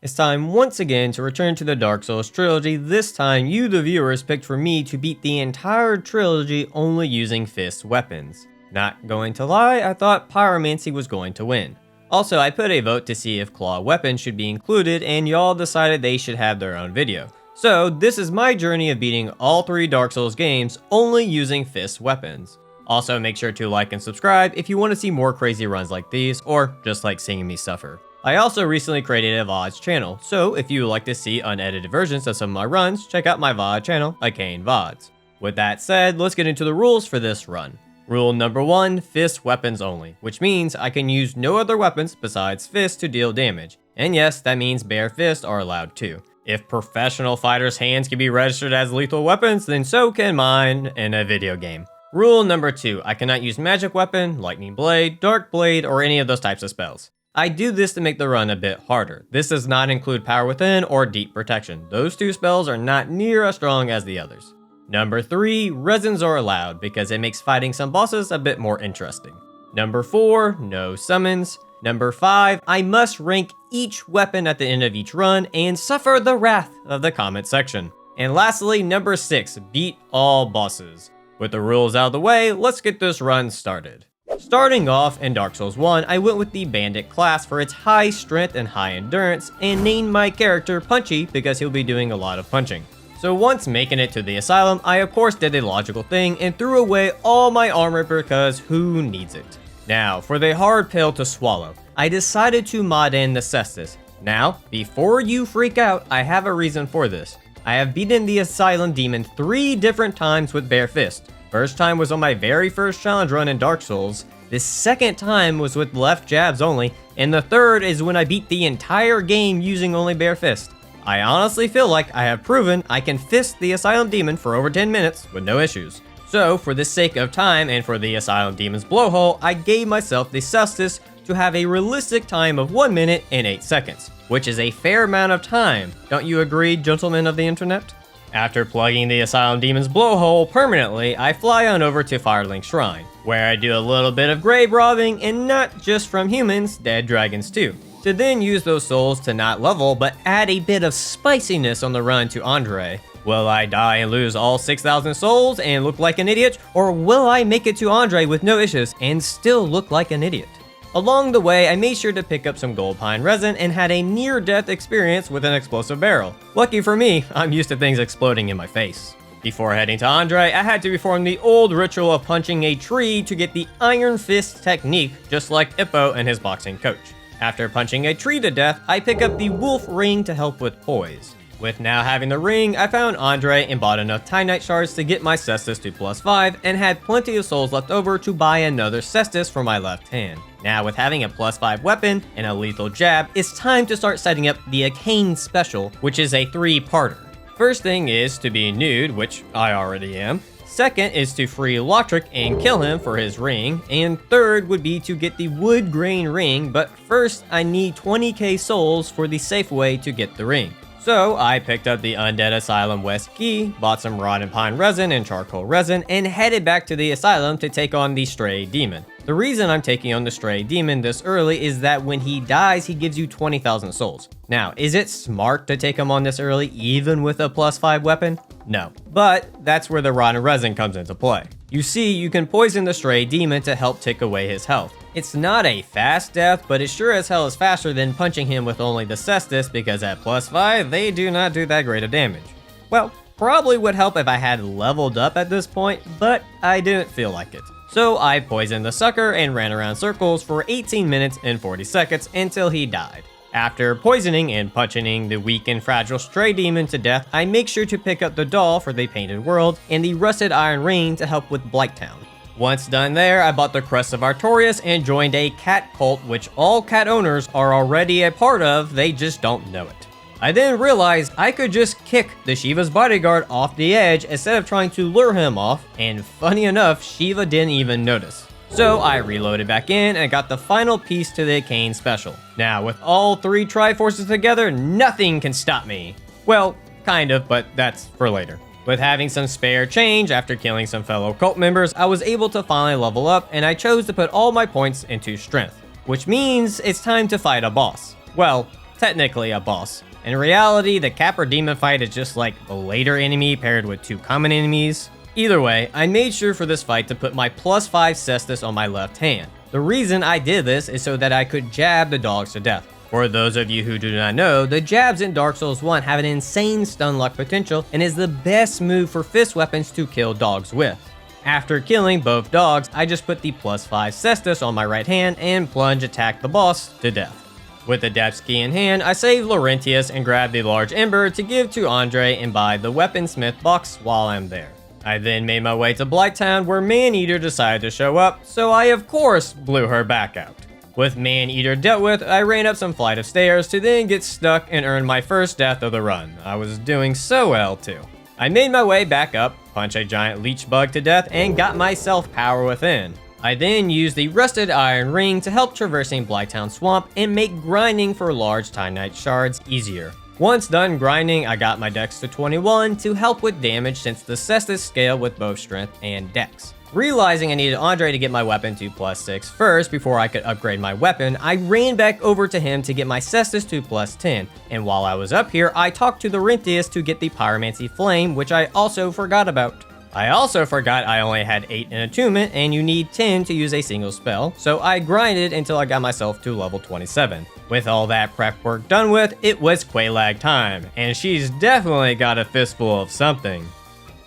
It's time once again to return to the Dark Souls trilogy. This time, you the viewers picked for me to beat the entire trilogy only using fist weapons. Not going to lie, I thought pyromancy was going to win. Also, I put a vote to see if claw weapons should be included, and y'all decided they should have their own video. So, this is my journey of beating all 3 Dark Souls games only using fist weapons. Also, make sure to like and subscribe if you want to see more crazy runs like these, or just like seeing me suffer. I also recently created a VODs channel, so if you would like to see unedited versions of some of my runs, check out my VOD channel, Arcane VODs. With that said, let's get into the rules for this run. Rule number 1, fist weapons only, which means I can use no other weapons besides fists to deal damage. And yes, that means bare fists are allowed too. If professional fighters' hands can be registered as lethal weapons, then so can mine in a video game. Rule number 2, I cannot use magic weapon, lightning blade, dark blade, or any of those types of spells. I do this to make the run a bit harder. This does not include Power Within or Deep Protection. Those 2 spells are not near as strong as the others. Number 3, resins are allowed because it makes fighting some bosses a bit more interesting. Number 4, no summons. Number 5, I must rank each weapon at the end of each run and suffer the wrath of the comment section. And lastly, number 6, beat all bosses. With the rules out of the way, let's get this run started. Starting off in Dark Souls 1, I went with the Bandit class for its high strength and high endurance, and named my character Punchy because he'll be doing a lot of punching. So once making it to the Asylum, I of course did a logical thing and threw away all my armor because who needs it? Now, for the hard pill to swallow, I decided to mod in the Cestus. Now, before you freak out, I have a reason for this. I have beaten the Asylum demon 3 different times with bare fist. First time was on my very first challenge run in Dark Souls, the second time was with left jabs only, and the third is when I beat the entire game using only bare fist. I honestly feel like I have proven I can fist the Asylum demon for over 10 minutes with no issues. So, for the sake of time and for the Asylum demon's blowhole, I gave myself the Cestus to have a realistic time of 1 minute and 8 seconds, which is a fair amount of time. Don't you agree, gentlemen of the internet? After plugging the Asylum demon's blowhole permanently, I fly on over to Firelink Shrine, where I do a little bit of grave robbing, and not just from humans, dead dragons too, to then use those souls to not level, but add a bit of spiciness on the run to Andre. Will I die and lose all 6,000 souls and look like an idiot, or will I make it to Andre with no issues and still look like an idiot? Along the way, I made sure to pick up some gold pine resin and had a near-death experience with an explosive barrel. Lucky for me, I'm used to things exploding in my face. Before heading to Andre, I had to perform the old ritual of punching a tree to get the Iron Fist technique, just like Ippo and his boxing coach. After punching a tree to death, I pick up the wolf ring to help with poise. With now having the ring, I found Andre and bought enough Titanite shards to get my Cestus to +5 and had plenty of souls left over to buy another Cestus for my left hand. Now with having a +5 weapon and a lethal jab, it's time to start setting up the Arcane special, which is a 3-parter. First thing is to be nude, which I already am. Second is to free Lothric and kill him for his ring, and third would be to get the wood grain ring, but first I need 20k souls for the safe way to get the ring. So I picked up the Undead Asylum West key, bought some rotten pine resin and charcoal resin, and headed back to the Asylum to take on the Stray Demon. The reason I'm taking on the Stray Demon this early is that when he dies, he gives you 20,000 souls. Now, is it smart to take him on this early, even with a +5 weapon? No. But that's where the rotten resin comes into play. You see, you can poison the Stray Demon to help take away his health. It's not a fast death, but it sure as hell is faster than punching him with only the Cestus, because at +5, they do not do that great of damage. Well, probably would help if I had leveled up at this point, but I didn't feel like it. So I poisoned the sucker and ran around circles for 18 minutes and 40 seconds until he died. After poisoning and punching the weak and fragile Stray Demon to death, I make sure to pick up the doll for the Painted World and the Rusted Iron Ring to help with Blighttown. Once done there, I bought the Crest of Artorias and joined a cat cult, which all cat owners are already a part of, they just don't know it. I then realized I could just kick the Shiva's bodyguard off the edge instead of trying to lure him off, and funny enough, Shiva didn't even notice. So I reloaded back in and got the final piece to the Arcane special. Now with all 3 Triforces together, nothing can stop me. Well, kind of, but that's for later. With having some spare change after killing some fellow cult members, I was able to finally level up, and I chose to put all my points into strength, which means it's time to fight a boss. Well, technically a boss. In reality, the Capra demon fight is just like a later enemy paired with 2 common enemies. Either way, I made sure for this fight to put my +5 Cestus on my left hand. The reason I did this is so that I could jab the dogs to death. For those of you who do not know, the jabs in Dark Souls 1 have an insane stun luck potential and is the best move for fist weapons to kill dogs with. After killing both dogs, I just put the +5 Cestus on my right hand and plunge attack the boss to death. With the Depths key in hand, I save Laurentius and grab the large ember to give to Andre and buy the weaponsmith box while I'm there. I then made my way to Blighttown where Maneater decided to show up, so I of course blew her back out. With Maneater dealt with, I ran up some flight of stairs to then get stuck and earn my first death of the run. I was doing so well too. I made my way back up, punched a giant leech bug to death, and got myself power within. I then used the rusted iron ring to help traversing Blighttown swamp and make grinding for large titanite shards easier. Once done grinding, I got my dex to 21 to help with damage since the Cestus scale with both strength and dex. Realizing I needed Andre to get my weapon to +6 first before I could upgrade my weapon, I ran back over to him to get my Cestus to +10, and while I was up here, I talked to Laurentius to get the Pyromancy Flame, which I also forgot about. I also forgot I only had 8 in attunement, and you need 10 to use a single spell, so I grinded until I got myself to level 27. With all that prep work done with, it was Quelaag time, and she's definitely got a fistful of something.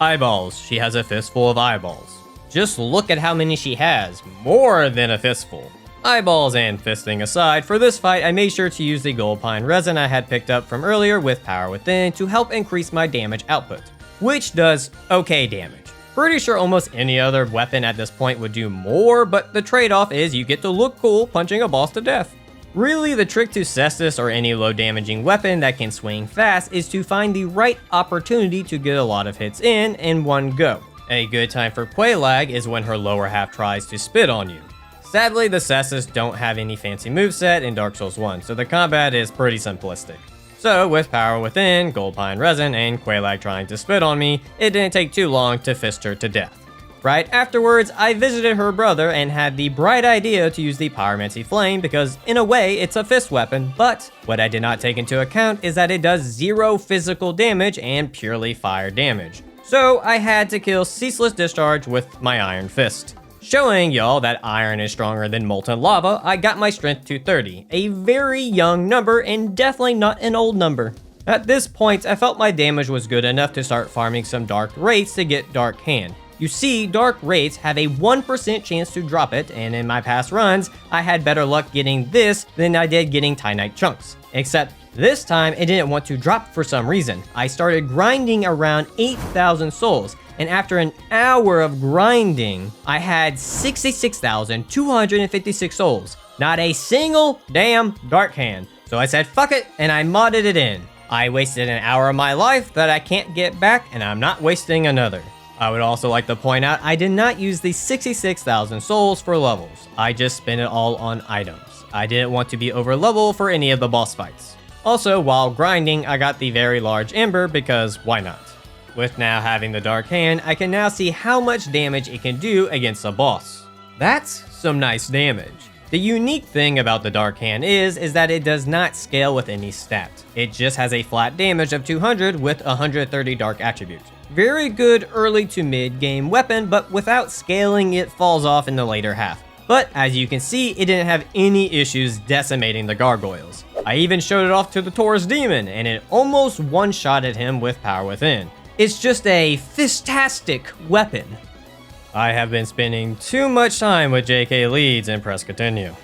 Eyeballs. She has a fistful of eyeballs. Just look at how many she has, more than a fistful. Eyeballs and fisting aside, for this fight I made sure to use the gold pine resin I had picked up from earlier with Power Within to help increase my damage output, which does okay damage. Pretty sure almost any other weapon at this point would do more, but the trade-off is you get to look cool punching a boss to death. Really, the trick to Cestus or any low damaging weapon that can swing fast is to find the right opportunity to get a lot of hits in one go. A good time for Quelaag is when her lower half tries to spit on you. Sadly, the Cestus don't have any fancy moveset in Dark Souls 1, so the combat is pretty simplistic. So, with Power Within, Gold Pine Resin, and Quelaag trying to spit on me, it didn't take too long to fist her to death. Right afterwards, I visited her brother and had the bright idea to use the Pyromancy Flame because, in a way, it's a fist weapon, but what I did not take into account is that it does 0 physical damage and purely fire damage. So, I had to kill Ceaseless Discharge with my Iron Fist. Showing y'all that iron is stronger than molten lava, I got my strength to 30, a very young number and definitely not an old number. At this point, I felt my damage was good enough to start farming some Dark Wraiths to get Dark Hand. You see, Dark Wraiths have a 1% chance to drop it, and in my past runs, I had better luck getting this than I did getting Titanite Chunks. Except this time, it didn't want to drop for some reason. I started grinding around 8,000 souls, and after an hour of grinding, I had 66,256 souls. Not a single damn Dark Hand. So I said fuck it, and I modded it in. I wasted an hour of my life that I can't get back, and I'm not wasting another. I would also like to point out I did not use the 66,000 souls for levels. I just spent it all on items. I didn't want to be over level for any of the boss fights. Also, while grinding, I got the very large ember because why not? With now having the Dark Hand, I can now see how much damage it can do against a boss. That's some nice damage. The unique thing about the Dark Hand is that it does not scale with any stat. It just has a flat damage of 200 with 130 dark attribute. Very good early to mid game weapon, but without scaling it falls off in the later half. But as you can see, it didn't have any issues decimating the gargoyles. I even showed it off to the Taurus demon, and it almost one-shotted him with Power Within. It's just a fistastic weapon. I have been spending too much time with JK leads and press continue.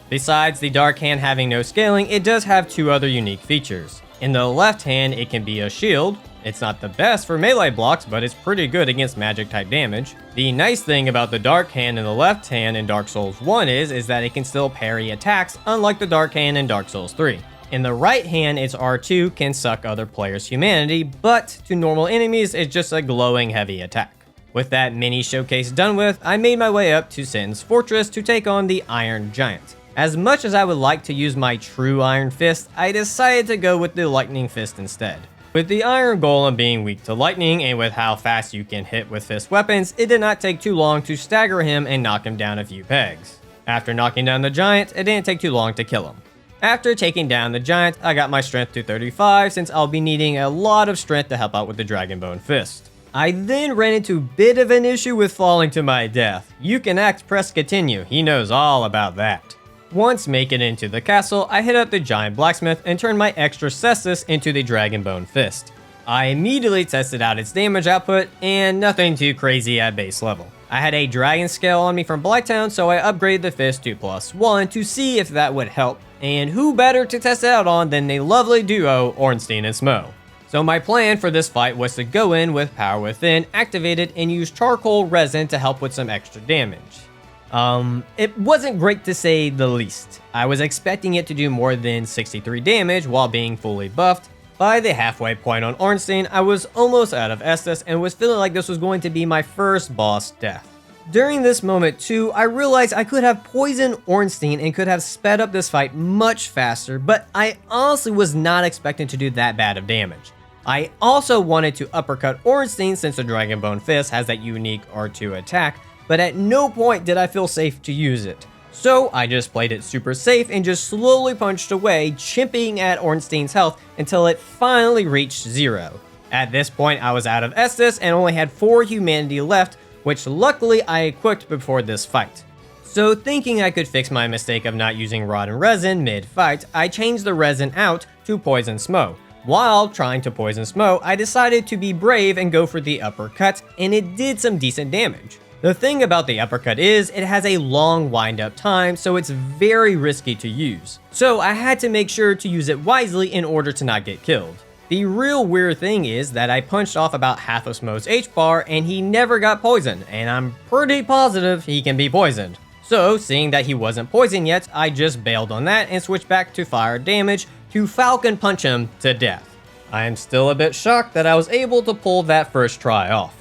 Besides the Dark Hand having no scaling, it does have 2 other unique features. In the left hand, it can be a shield. It's not the best for melee blocks, but it's pretty good against magic type damage. The nice thing about the Dark Hand in the left hand in Dark Souls 1 is that it can still parry attacks, unlike the Dark Hand in Dark Souls 3. In the right hand, its R2 can suck other players' humanity, but to normal enemies, it's just a glowing heavy attack. With that mini showcase done with, I made my way up to Sens Fortress to take on the Iron Giant. As much as I would like to use my true Iron Fist, I decided to go with the Lightning Fist instead. With the Iron Golem being weak to lightning and with how fast you can hit with fist weapons, it did not take too long to stagger him and knock him down a few pegs. After knocking down the giant, it didn't take too long to kill him. After taking down the giant, I got my strength to 35 since I'll be needing a lot of strength to help out with the Dragonbone Fist. I then ran into a bit of an issue with falling to my death. You can act, press continue, he knows all about that. Once making it into the castle, I hit up the giant blacksmith and turned my extra cestus into the Dragonbone Fist. I immediately tested out its damage output, and nothing too crazy at base level. I had a dragon scale on me from Blighttown, so I upgraded the fist to +1 to see if that would help, and who better to test it out on than the lovely duo Ornstein and Smough. So my plan for this fight was to go in with Power Within activated and use charcoal resin to help with some extra damage. It wasn't great to say the least. I was expecting it to do more than 63 damage while being fully buffed. By the halfway point on Ornstein, I was almost out of Estus and was feeling like this was going to be my first boss death. During this moment too, I realized I could have poisoned Ornstein and could have sped up this fight much faster, but I honestly was not expecting to do that bad of damage. I also wanted to uppercut Ornstein since the Dragonbone Fist has that unique R2 attack, but at no point did I feel safe to use it. So I just played it super safe and just slowly punched away, chipping at Ornstein's health until it finally reached 0. At this point I was out of Estus and only had 4 humanity left, which luckily I equipped before this fight. So thinking I could fix my mistake of not using Rod and Resin mid-fight, I changed the resin out to Poison Smough. While trying to poison Smough, I decided to be brave and go for the uppercut, and it did some decent damage. The thing about the uppercut is, it has a long wind-up time, so it's very risky to use. So I had to make sure to use it wisely in order to not get killed. The real weird thing is that I punched off about half of Smough's H-bar and he never got poisoned, and I'm pretty positive he can be poisoned. So, seeing that he wasn't poisoned yet, I just bailed on that and switched back to fire damage to Falcon Punch him to death. I am still a bit shocked that I was able to pull that first try off.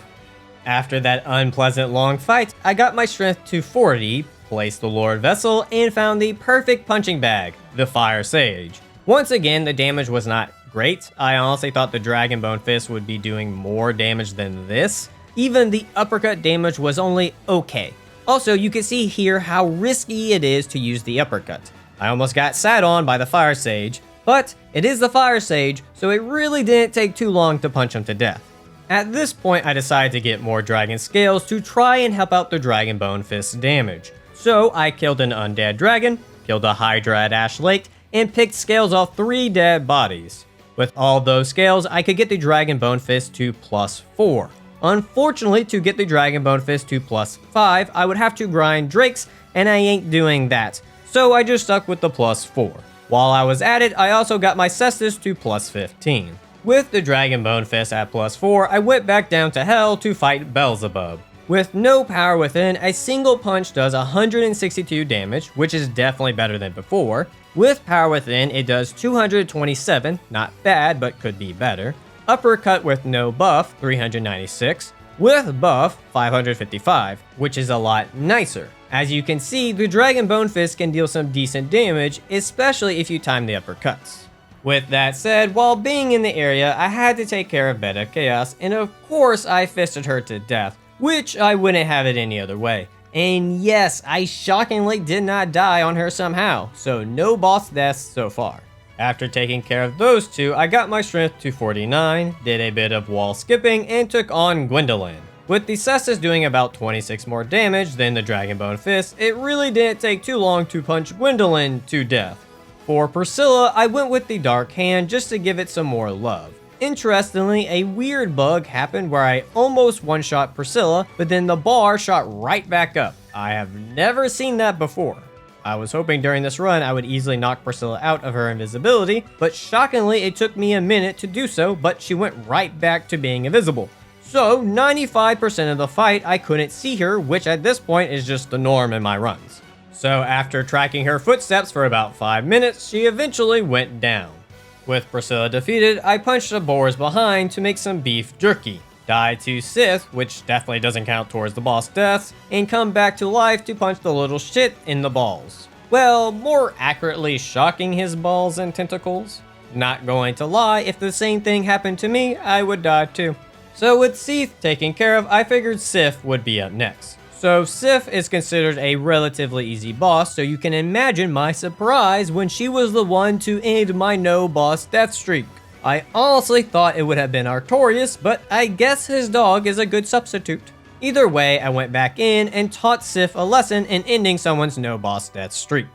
After that unpleasant long fight, I got my strength to 40, placed the Lord Vessel, and found the perfect punching bag, the Firesage. Once again, the damage was not great. I honestly thought the Dragonbone Fist would be doing more damage than this. Even the uppercut damage was only okay. Also, you can see here how risky it is to use the uppercut. I almost got sat on by the Firesage, but it is the Firesage, so it really didn't take too long to punch him to death. At this point, I decided to get more dragon scales to try and help out the Dragonbone Fist's damage. So I killed an undead dragon, killed a Hydra at Ash Lake, and picked scales off 3 dead bodies. With all those scales, I could get the Dragonbone Fist to +4. Unfortunately, to get the Dragonbone Fist to +5, I would have to grind Drakes, and I ain't doing that, so I just stuck with the +4. While I was at it, I also got my Cestus to +15. With the Dragonbone Fist at +4, I went back down to Hell to fight Beelzebub. With no power within, a single punch does 162 damage, which is definitely better than before. With power within, it does 227, not bad, but could be better. Uppercut with no buff, 396. With buff, 555, which is a lot nicer. As you can see, the Dragonbone Fist can deal some decent damage, especially if you time the uppercuts. With that said, while being in the area, I had to take care of Beta Chaos, and of course I fisted her to death, which I wouldn't have it any other way. And yes, I shockingly did not die on her somehow, so no boss deaths so far. After taking care of those two, I got my strength to 49, did a bit of wall skipping, and took on Gwyndolin. With the Cestus doing about 26 more damage than the Dragonbone Fist, it really didn't take too long to punch Gwyndolin to death. For Priscilla, I went with the Dark Hand just to give it some more love. Interestingly, a weird bug happened where I almost one-shot Priscilla, but then the bar shot right back up. I have never seen that before. I was hoping during this run I would easily knock Priscilla out of her invisibility, but shockingly it took me a minute to do so, but she went right back to being invisible. So 95% of the fight I couldn't see her, which at this point is just the norm in my runs. So after tracking her footsteps for about 5 minutes, she eventually went down. With Priscilla defeated, I punched the boars behind to make some beef jerky. Died to Sith, which definitely doesn't count towards the boss deaths, and come back to life to punch the little shit in the balls. Well, more accurately shocking his balls and tentacles. Not going to lie, if the same thing happened to me, I would die too. So with Sith taken care of, I figured Sith would be up next. So Sif is considered a relatively easy boss, so you can imagine my surprise when she was the one to end my no boss death streak. I honestly thought it would have been Artorias, but I guess his dog is a good substitute. Either way, I went back in and taught Sif a lesson in ending someone's no boss death streak.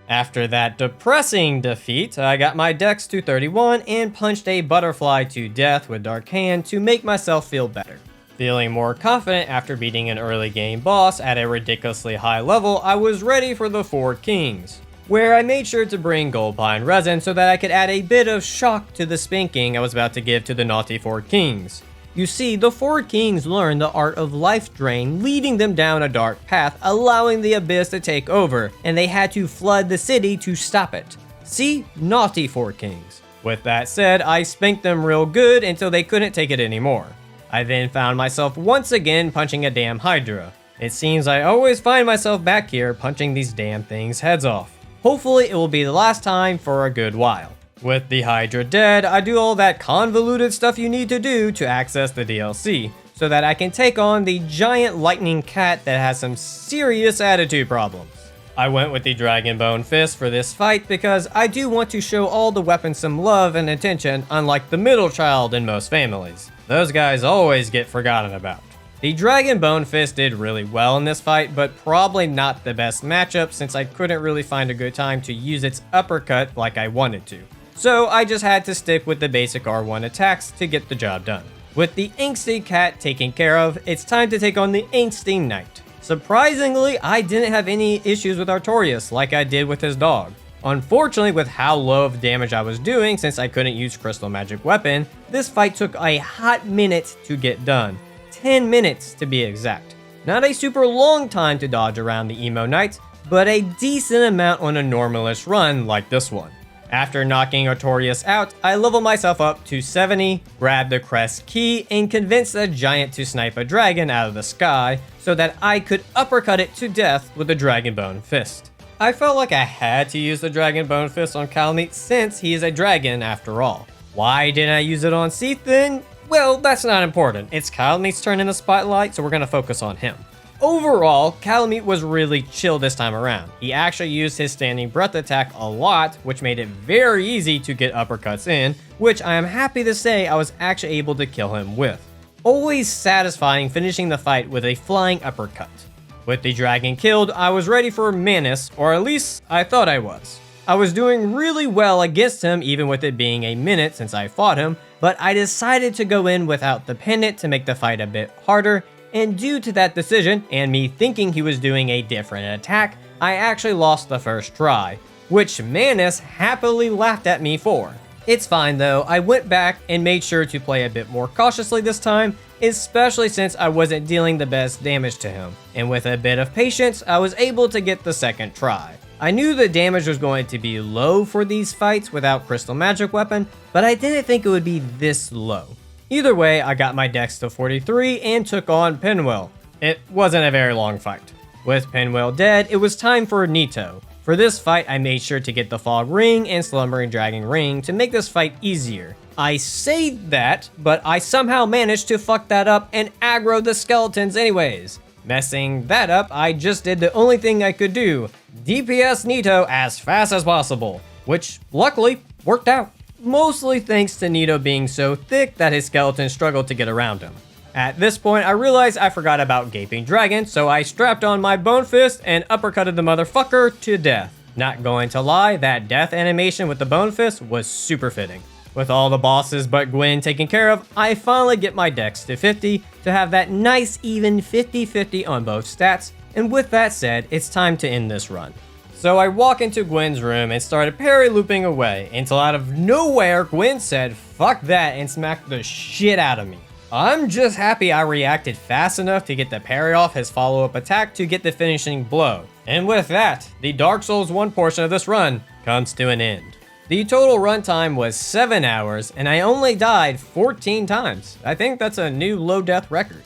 After that depressing defeat, I got my dex to 31 and punched a butterfly to death with Dark Hand to make myself feel better. Feeling more confident after beating an early game boss at a ridiculously high level, I was ready for the Four Kings, where I made sure to bring Gold Pine Resin so that I could add a bit of shock to the spanking I was about to give to the naughty Four Kings. You see, the Four Kings learned the art of life drain, leading them down a dark path, allowing the abyss to take over, and they had to flood the city to stop it. See? Naughty Four Kings. With that said, I spanked them real good until they couldn't take it anymore. I then found myself once again punching a damn Hydra. It seems I always find myself back here punching these damn things' heads off. Hopefully it will be the last time for a good while. With the Hydra dead, I do all that convoluted stuff you need to do to access the DLC, so that I can take on the giant lightning cat that has some serious attitude problems. I went with the Dragonbone Fist for this fight because I do want to show all the weapons some love and attention, unlike the middle child in most families. Those guys always get forgotten about. The Dragonbone Fist did really well in this fight, but probably not the best matchup since I couldn't really find a good time to use its uppercut like I wanted to. So I just had to stick with the basic R1 attacks to get the job done. With the Angsty Cat taken care of, it's time to take on the Angsty Knight. Surprisingly, I didn't have any issues with Artorias like I did with his dog. Unfortunately, with how low of damage I was doing since I couldn't use Crystal Magic Weapon, this fight took a hot minute to get done. 10 minutes to be exact. Not a super long time to dodge around the Emo Knight, but a decent amount on a normalish run like this one. After knocking Artorias out, I leveled myself up to 70, grabbed the crest key, and convinced the giant to snipe a dragon out of the sky so that I could uppercut it to death with the Dragonbone Fist. I felt like I had to use the Dragonbone Fist on Kalameet since he is a dragon after all. Why didn't I use it on Seath then? Well, that's not important. It's Kalameet's turn in the spotlight, so we're gonna focus on him. Overall, Kalameet was really chill this time around. He actually used his standing breath attack a lot, which made it very easy to get uppercuts in, which I am happy to say I was actually able to kill him with. Always satisfying finishing the fight with a flying uppercut. With the dragon killed, I was ready for Manus, or at least I thought I was. I was doing really well against him even with it being a minute since I fought him, but I decided to go in without the pendant to make the fight a bit harder, and due to that decision, and me thinking he was doing a different attack, I actually lost the first try, which Manus happily laughed at me for. It's fine though, I went back and made sure to play a bit more cautiously this time, especially since I wasn't dealing the best damage to him, and with a bit of patience, I was able to get the second try. I knew the damage was going to be low for these fights without Crystal Magic Weapon, but I didn't think it would be this low. Either way, I got my dex to 43 and took on Pinwheel. It wasn't a very long fight. With Pinwheel dead, it was time for Nito. For this fight, I made sure to get the Fog Ring and Slumbering Dragon Ring to make this fight easier. I say that, but I somehow managed to fuck that up and aggro the skeletons anyways. Messing that up, I just did the only thing I could do, DPS Nito as fast as possible, which luckily worked out. Mostly thanks to Nito being so thick that his skeletons struggled to get around him. At this point, I realized I forgot about Gaping Dragon, so I strapped on my Bone Fist and uppercutted the motherfucker to death. Not going to lie, that death animation with the Bone Fist was super fitting. With all the bosses but Gwyn taken care of, I finally get my dex to 50 to have that nice even 50-50 on both stats, and with that said, it's time to end this run. So I walk into Gwyn's room and started parry looping away, until out of nowhere Gwyn said fuck that and smacked the shit out of me. I'm just happy I reacted fast enough to get the parry off his follow-up attack to get the finishing blow. And with that, the Dark Souls 1 portion of this run comes to an end. The total runtime was 7 hours, and I only died 14 times. I think that's a new low death record.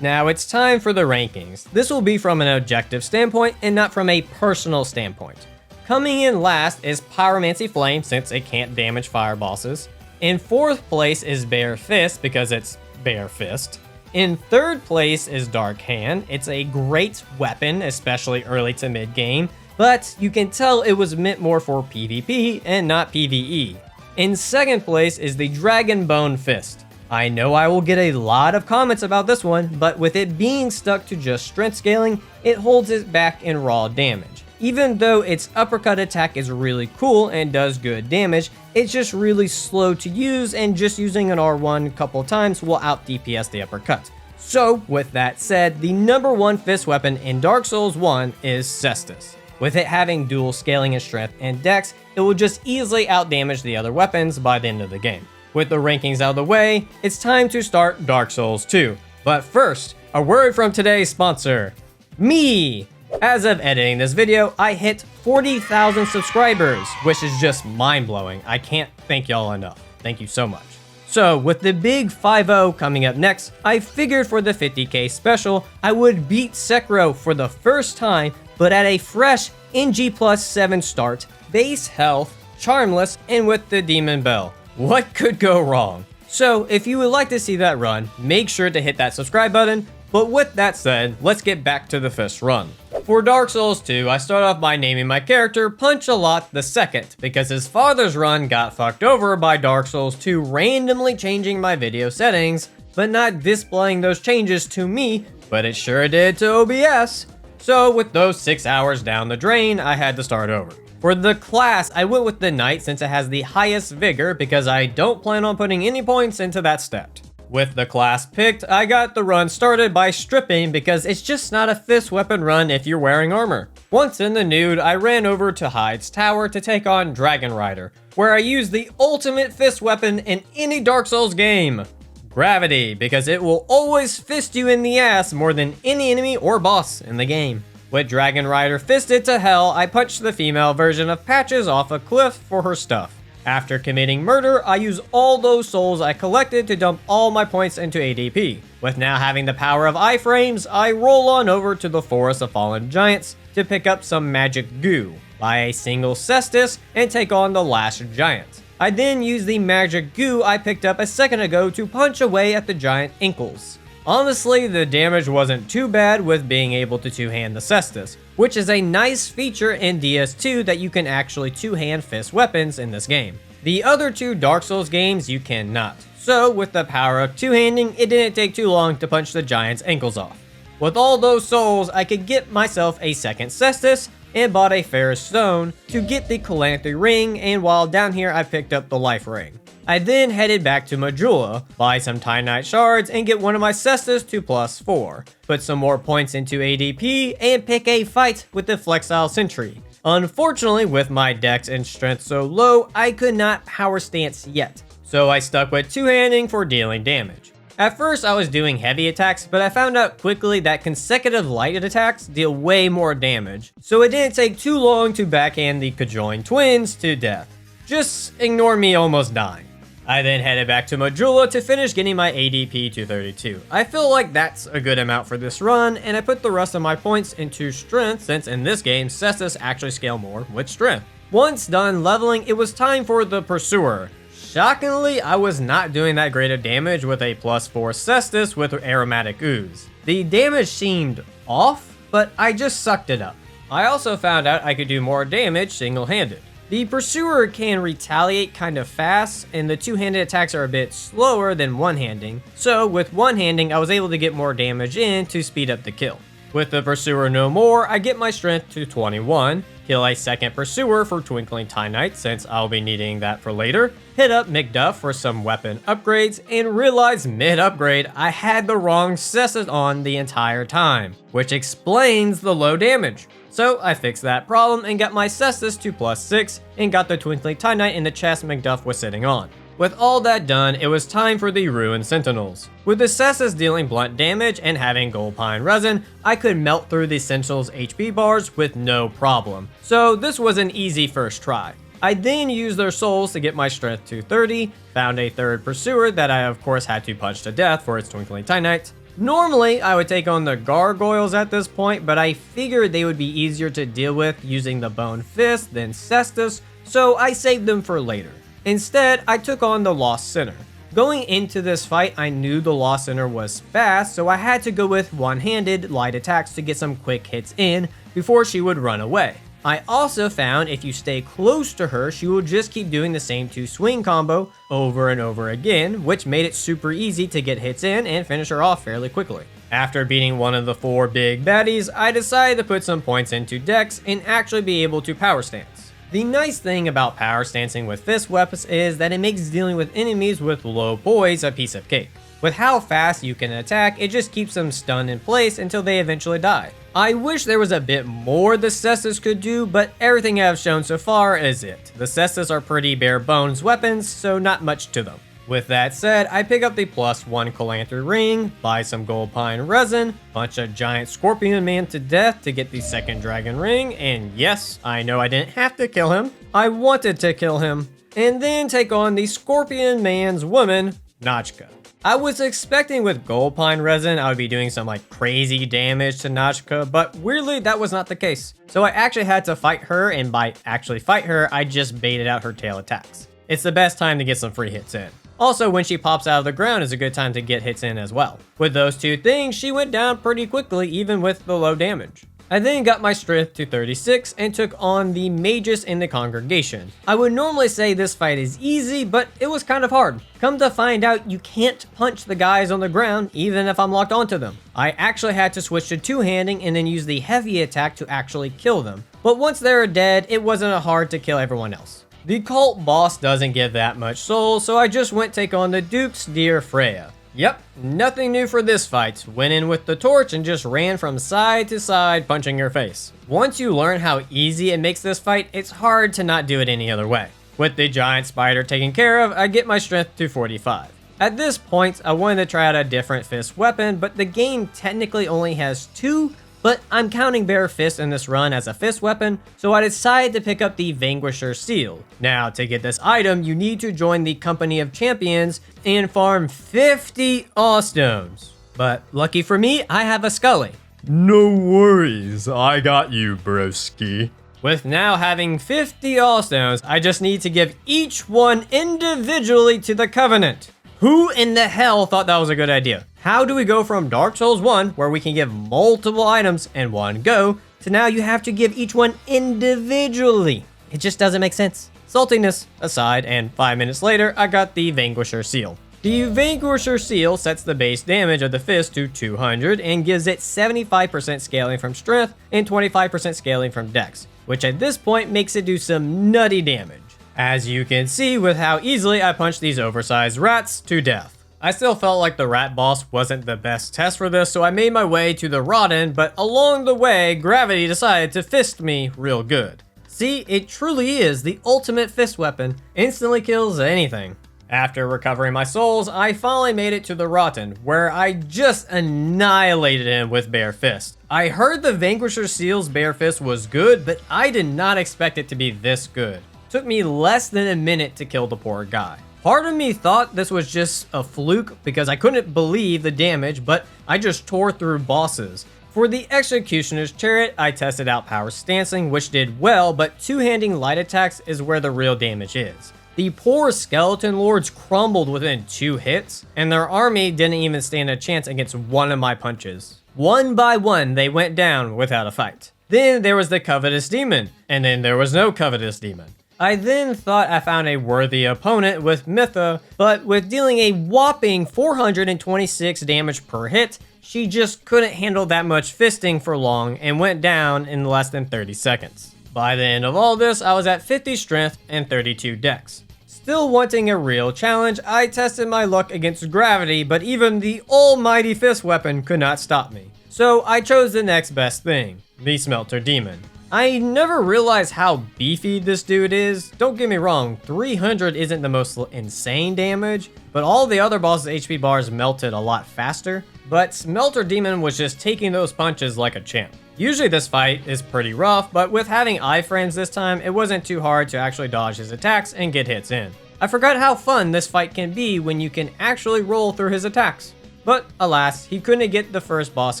Now it's time for the rankings. This will be from an objective standpoint and not from a personal standpoint. Coming in last is Pyromancy Flame since it can't damage fire bosses. In fourth place is Bare Fist because it's Bare Fist. In third place is Dark Hand. It's a great weapon, especially early to mid game, but you can tell it was meant more for PvP and not PvE. In second place is the Dragon Bone Fist. I know I will get a lot of comments about this one, but with it being stuck to just strength scaling, it holds it back in raw damage. Even though its uppercut attack is really cool and does good damage, it's just really slow to use, and just using an R1 a couple times will out DPS the uppercut. So with that said, the number one fist weapon in Dark Souls 1 is Cestus. With it having dual scaling in strength and dex, it will just easily outdamage the other weapons by the end of the game. With the rankings out of the way, it's time to start Dark Souls 2. But first, a word from today's sponsor, me! As of editing this video, I hit 40,000 subscribers, which is just mind-blowing. I can't thank y'all enough. Thank you so much. So, with the big 5-0 coming up next, I figured for the 50k special, I would beat Sekiro for the first time, but at a fresh NG plus 7 start, base health, charmless, and with the Demon Bell. What could go wrong? So, if you would like to see that run, make sure to hit that subscribe button. But with that said, let's get back to the fist run. For Dark Souls 2, I start off by naming my character Punch-a-Lot II, because his father's run got fucked over by Dark Souls 2 randomly changing my video settings, but not displaying those changes to me, but it sure did to OBS. So with those 6 hours down the drain, I had to start over. For the class, I went with the Knight since it has the highest vigor, because I don't plan on putting any points into that stat. With the class picked, I got the run started by stripping because it's just not a fist weapon run if you're wearing armor. Once in the nude, I ran over to Hyde's Tower to take on Dragonrider, where I used the ultimate fist weapon in any Dark Souls game, Gravity, because it will always fist you in the ass more than any enemy or boss in the game. With Dragonrider fisted to hell, I punched the female version of Patches off a cliff for her stuff. After committing murder, I use all those souls I collected to dump all my points into ADP. With now having the power of iframes, I roll on over to the Forest of Fallen Giants to pick up some magic goo, buy a single Cestus, and take on the last giant. I then use the magic goo I picked up a second ago to punch away at the giant ankles. Honestly, the damage wasn't too bad with being able to two-hand the Cestus, which is a nice feature in DS2 that you can actually two-hand fist weapons in this game. The other two Dark Souls games you cannot, so with the power of two-handing, it didn't take too long to punch the giant's ankles off. With all those souls, I could get myself a second Cestus, and bought a Ferrous Stone to get the Calamity Ring, and while down here I picked up the Life Ring. I then headed back to Majula, buy some Titanite Shards, and get one of my Cestus to +4. Put some more points into ADP, and pick a fight with the Flexile Sentry. Unfortunately, with my dex and strength so low, I could not power stance yet. So I stuck with two-handing for dealing damage. At first, I was doing heavy attacks, but I found out quickly that consecutive light attacks deal way more damage. So it didn't take too long to backhand the Conjoined Twins to death. Just ignore me almost dying. I then headed back to Majula to finish getting my ADP to 32. I feel like that's a good amount for this run, and I put the rest of my points into strength since in this game, Cestus actually scale more with strength. Once done leveling, it was time for the Pursuer. Shockingly, I was not doing that great of damage with a +4 Cestus with Aromatic Ooze. The damage seemed off, but I just sucked it up. I also found out I could do more damage single-handed. The Pursuer can retaliate kind of fast, and the two-handed attacks are a bit slower than one-handing. So with one-handing, I was able to get more damage in to speed up the kill. With the Pursuer no more, I get my strength to 21, kill a second Pursuer for Twinkling Titanite since I'll be needing that for later, hit up McDuff for some weapon upgrades, and realize mid-upgrade I had the wrong Cestus on the entire time, which explains the low damage. So I fixed that problem and got my Cestus to +6 and got the Twinkling Titanite in the chest McDuff was sitting on. With all that done, it was time for the Ruined Sentinels. With the Cestus dealing blunt damage and having Gold Pine Resin, I could melt through the Sentinels' HP bars with no problem. So this was an easy first try. I then used their souls to get my strength to 30, found a third Pursuer that I of course had to punch to death for its Twinkling Titanite. Normally, I would take on the Gargoyles at this point, but I figured they would be easier to deal with using the Bone Fist than Cestus, so I saved them for later. Instead, I took on the Lost Sinner. Going into this fight, I knew the Law Center was fast, so I had to go with one-handed light attacks to get some quick hits in before she would run away. I also found if you stay close to her, she will just keep doing the same 2 swing combo over and over again, which made it super easy to get hits in and finish her off fairly quickly. After beating one of the 4 big baddies, I decided to put some points into Dex and actually be able to power stance. The nice thing about power stancing with fist weapons is that it makes dealing with enemies with low poise a piece of cake. With how fast you can attack, it just keeps them stunned in place until they eventually die. I wish there was a bit more the Cestus could do, but everything I've shown so far is it. The Cestus are pretty bare bones weapons, so not much to them. With that said, I pick up the +1 Calanther ring, buy some gold pine resin, punch a giant scorpion man to death to get the 2nd dragon ring, and yes, I know I didn't have to kill him. I wanted to kill him. And then take on the scorpion man's woman, Nachka. I was expecting with gold pine resin I would be doing some like crazy damage to Nachka, but weirdly that was not the case. So I actually had to fight her, and by actually fight her, I just baited out her tail attacks. It's the best time to get some free hits in. Also, when she pops out of the ground is a good time to get hits in as well. With those 2 things, she went down pretty quickly even with the low damage. I then got my strength to 36 and took on the mages in the congregation. I would normally say this fight is easy, but it was kind of hard. Come to find out, you can't punch the guys on the ground even if I'm locked onto them. I actually had to switch to two-handing and then use the heavy attack to actually kill them. But once they're dead, it wasn't hard to kill everyone else. The cult boss doesn't give that much soul, so I just went take on the Duke's dear Freya. Yep, nothing new for this fight. Went in with the torch and just ran from side to side punching her face. Once you learn how easy it makes this fight, it's hard to not do it any other way. With the giant spider taken care of, I get my strength to 45. At this point, I wanted to try out a different fist weapon, but the game technically only has 2, but I'm counting Bare Fist in this run as a fist weapon, so I decided to pick up the Vanquisher seal. Now, to get this item, you need to join the Company of Champions and farm 50 Allstones. But lucky for me, I have a Scully. No worries, I got you, broski. With now having 50 Allstones, I just need to give each one individually to the Covenant. Who in the hell thought that was a good idea? How do we go from Dark Souls 1, where we can give multiple items in one go, to now you have to give each one individually? It just doesn't make sense. Saltiness aside, and 5 minutes later, I got the Vanquisher seal. The Vanquisher seal sets the base damage of the fist to 200 and gives it 75% scaling from strength and 25% scaling from dex, which at this point makes it do some nutty damage. As you can see with how easily I punched these oversized rats to death. I still felt like the rat boss wasn't the best test for this, so I made my way to the Ardain, but along the way, gravity decided to fist me real good. See, it truly is the ultimate fist weapon, instantly kills anything. After recovering my souls, I finally made it to the Ardain, where I just annihilated him with bare fist. I heard the Vanquisher seal's bare fist was good, but I did not expect it to be this good. Took me less than a minute to kill the poor guy. Part of me thought this was just a fluke because I couldn't believe the damage, but I just tore through bosses. For the Executioner's Chariot, I tested out power stancing, which did well, but two-handing light attacks is where the real damage is. The poor skeleton lords crumbled within 2 hits, and their army didn't even stand a chance against one of my punches. One by one, they went down without a fight. Then there was the Covetous Demon, and then there was no Covetous Demon. I then thought I found a worthy opponent with Mytha, but with dealing a whopping 426 damage per hit, she just couldn't handle that much fisting for long and went down in less than 30 seconds. By the end of all this, I was at 50 strength and 32 dex. Still wanting a real challenge, I tested my luck against gravity, but even the almighty fist weapon could not stop me. So I chose the next best thing, the Smelter Demon. I never realized how beefy this dude is. Don't get me wrong, 300 isn't the most insane damage, but all the other bosses' HP bars melted a lot faster. But Smelter Demon was just taking those punches like a champ. Usually this fight is pretty rough, but with having iframes this time, it wasn't too hard to actually dodge his attacks and get hits in. I forgot how fun this fight can be when you can actually roll through his attacks. But alas, he couldn't get the first boss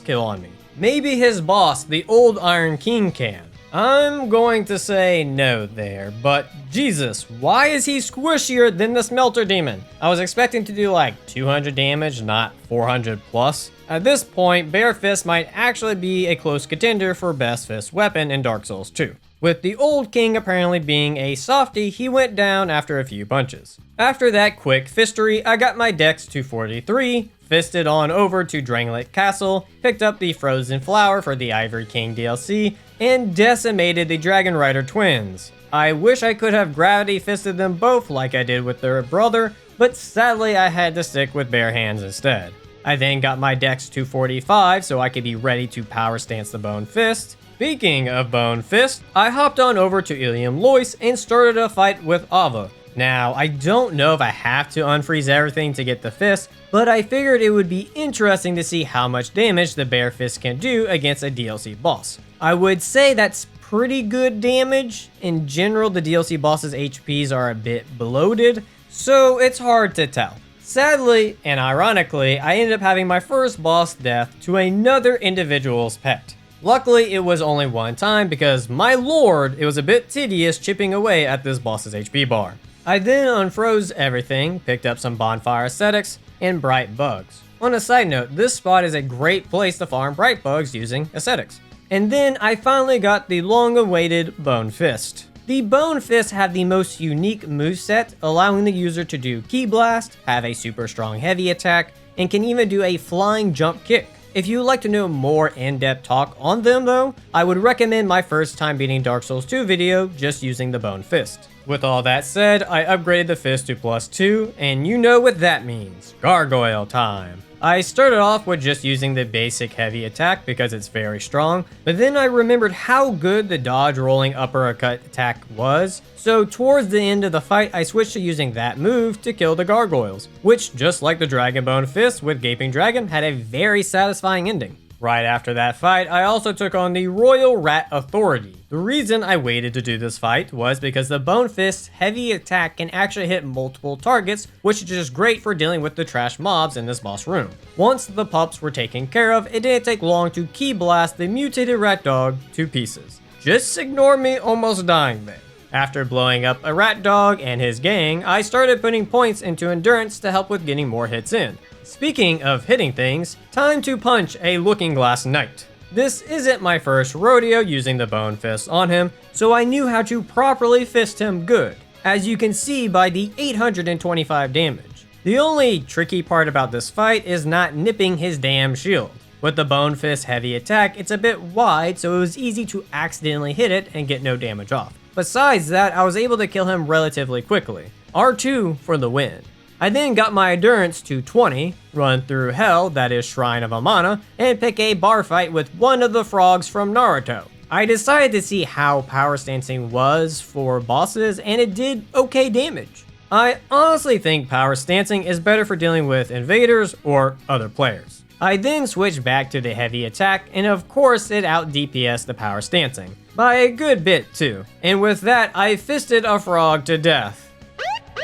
kill on me. Maybe his boss, the old Iron King, can. I'm going to say no there, but Jesus, why is he squishier than the Smelter Demon? I was expecting to do like 200 damage, not 400 plus. At this point, Bare Fist might actually be a close contender for best fist weapon in Dark Souls 2. With the old king apparently being a softie, he went down after a few punches. After that quick fistery, I got my dex to 43, fisted on over to Drangleic Castle, picked up the Frozen Flower for the Ivory King DLC, and decimated the Dragonrider twins. I wish I could have gravity fisted them both like I did with their brother, but sadly I had to stick with bare hands instead. I then got my dex to 45 so I could be ready to power stance the Bone Fist. Speaking of Bone Fist, I hopped on over to Ilium Lois and started a fight with Ava. Now, I don't know if I have to unfreeze everything to get the fist, but I figured it would be interesting to see how much damage the Bare Fist can do against a DLC boss. I would say that's pretty good damage. In general, the DLC boss's HPs are a bit bloated, so it's hard to tell. Sadly, and ironically, I ended up having my first boss death to another individual's pet. Luckily, it was only one time because, my lord, it was a bit tedious chipping away at this boss's HP bar. I then unfroze everything, picked up some bonfire ascetics, and bright bugs. On a side note, this spot is a great place to farm bright bugs using ascetics. And then I finally got the long-awaited Bone Fist. The Bone Fist have the most unique moveset, allowing the user to do Ki Blast, have a super strong heavy attack, and can even do a flying jump kick. If you would like to know more in-depth talk on them though, I would recommend my first time beating Dark Souls 2 video just using the Bone Fist. With all that said, I upgraded the fist to +2, and you know what that means, gargoyle time. I started off with just using the basic heavy attack because it's very strong, but then I remembered how good the dodge rolling uppercut attack was, so towards the end of the fight I switched to using that move to kill the gargoyles, which just like the Dragon Bone Fist with Gaping Dragon had a very satisfying ending. Right after that fight, I also took on the Royal Rat Authority. The reason I waited to do this fight was because the Bone Fist's heavy attack can actually hit multiple targets, which is just great for dealing with the trash mobs in this boss room. Once the pups were taken care of, it didn't take long to Ki Blast the mutated rat dog to pieces. Just ignore me almost dying there. After blowing up a rat dog and his gang, I started putting points into endurance to help with getting more hits in. Speaking of hitting things, time to punch a Looking Glass Knight. This isn't my first rodeo using the Bone Fist on him, so I knew how to properly fist him good, as you can see by the 825 damage. The only tricky part about this fight is not nipping his damn shield. With the Bone Fist heavy attack, it's a bit wide, so it was easy to accidentally hit it and get no damage off. Besides that, I was able to kill him relatively quickly. R2 for the win. I then got my endurance to 20, run through hell, that is Shrine of Amana, and pick a bar fight with one of the frogs from Naruto. I decided to see how power stancing was for bosses, and it did okay damage. I honestly think power stancing is better for dealing with invaders or other players. I then switched back to the heavy attack, and of course it out DPS'd the power stancing, by a good bit too. And with that, I fisted a frog to death.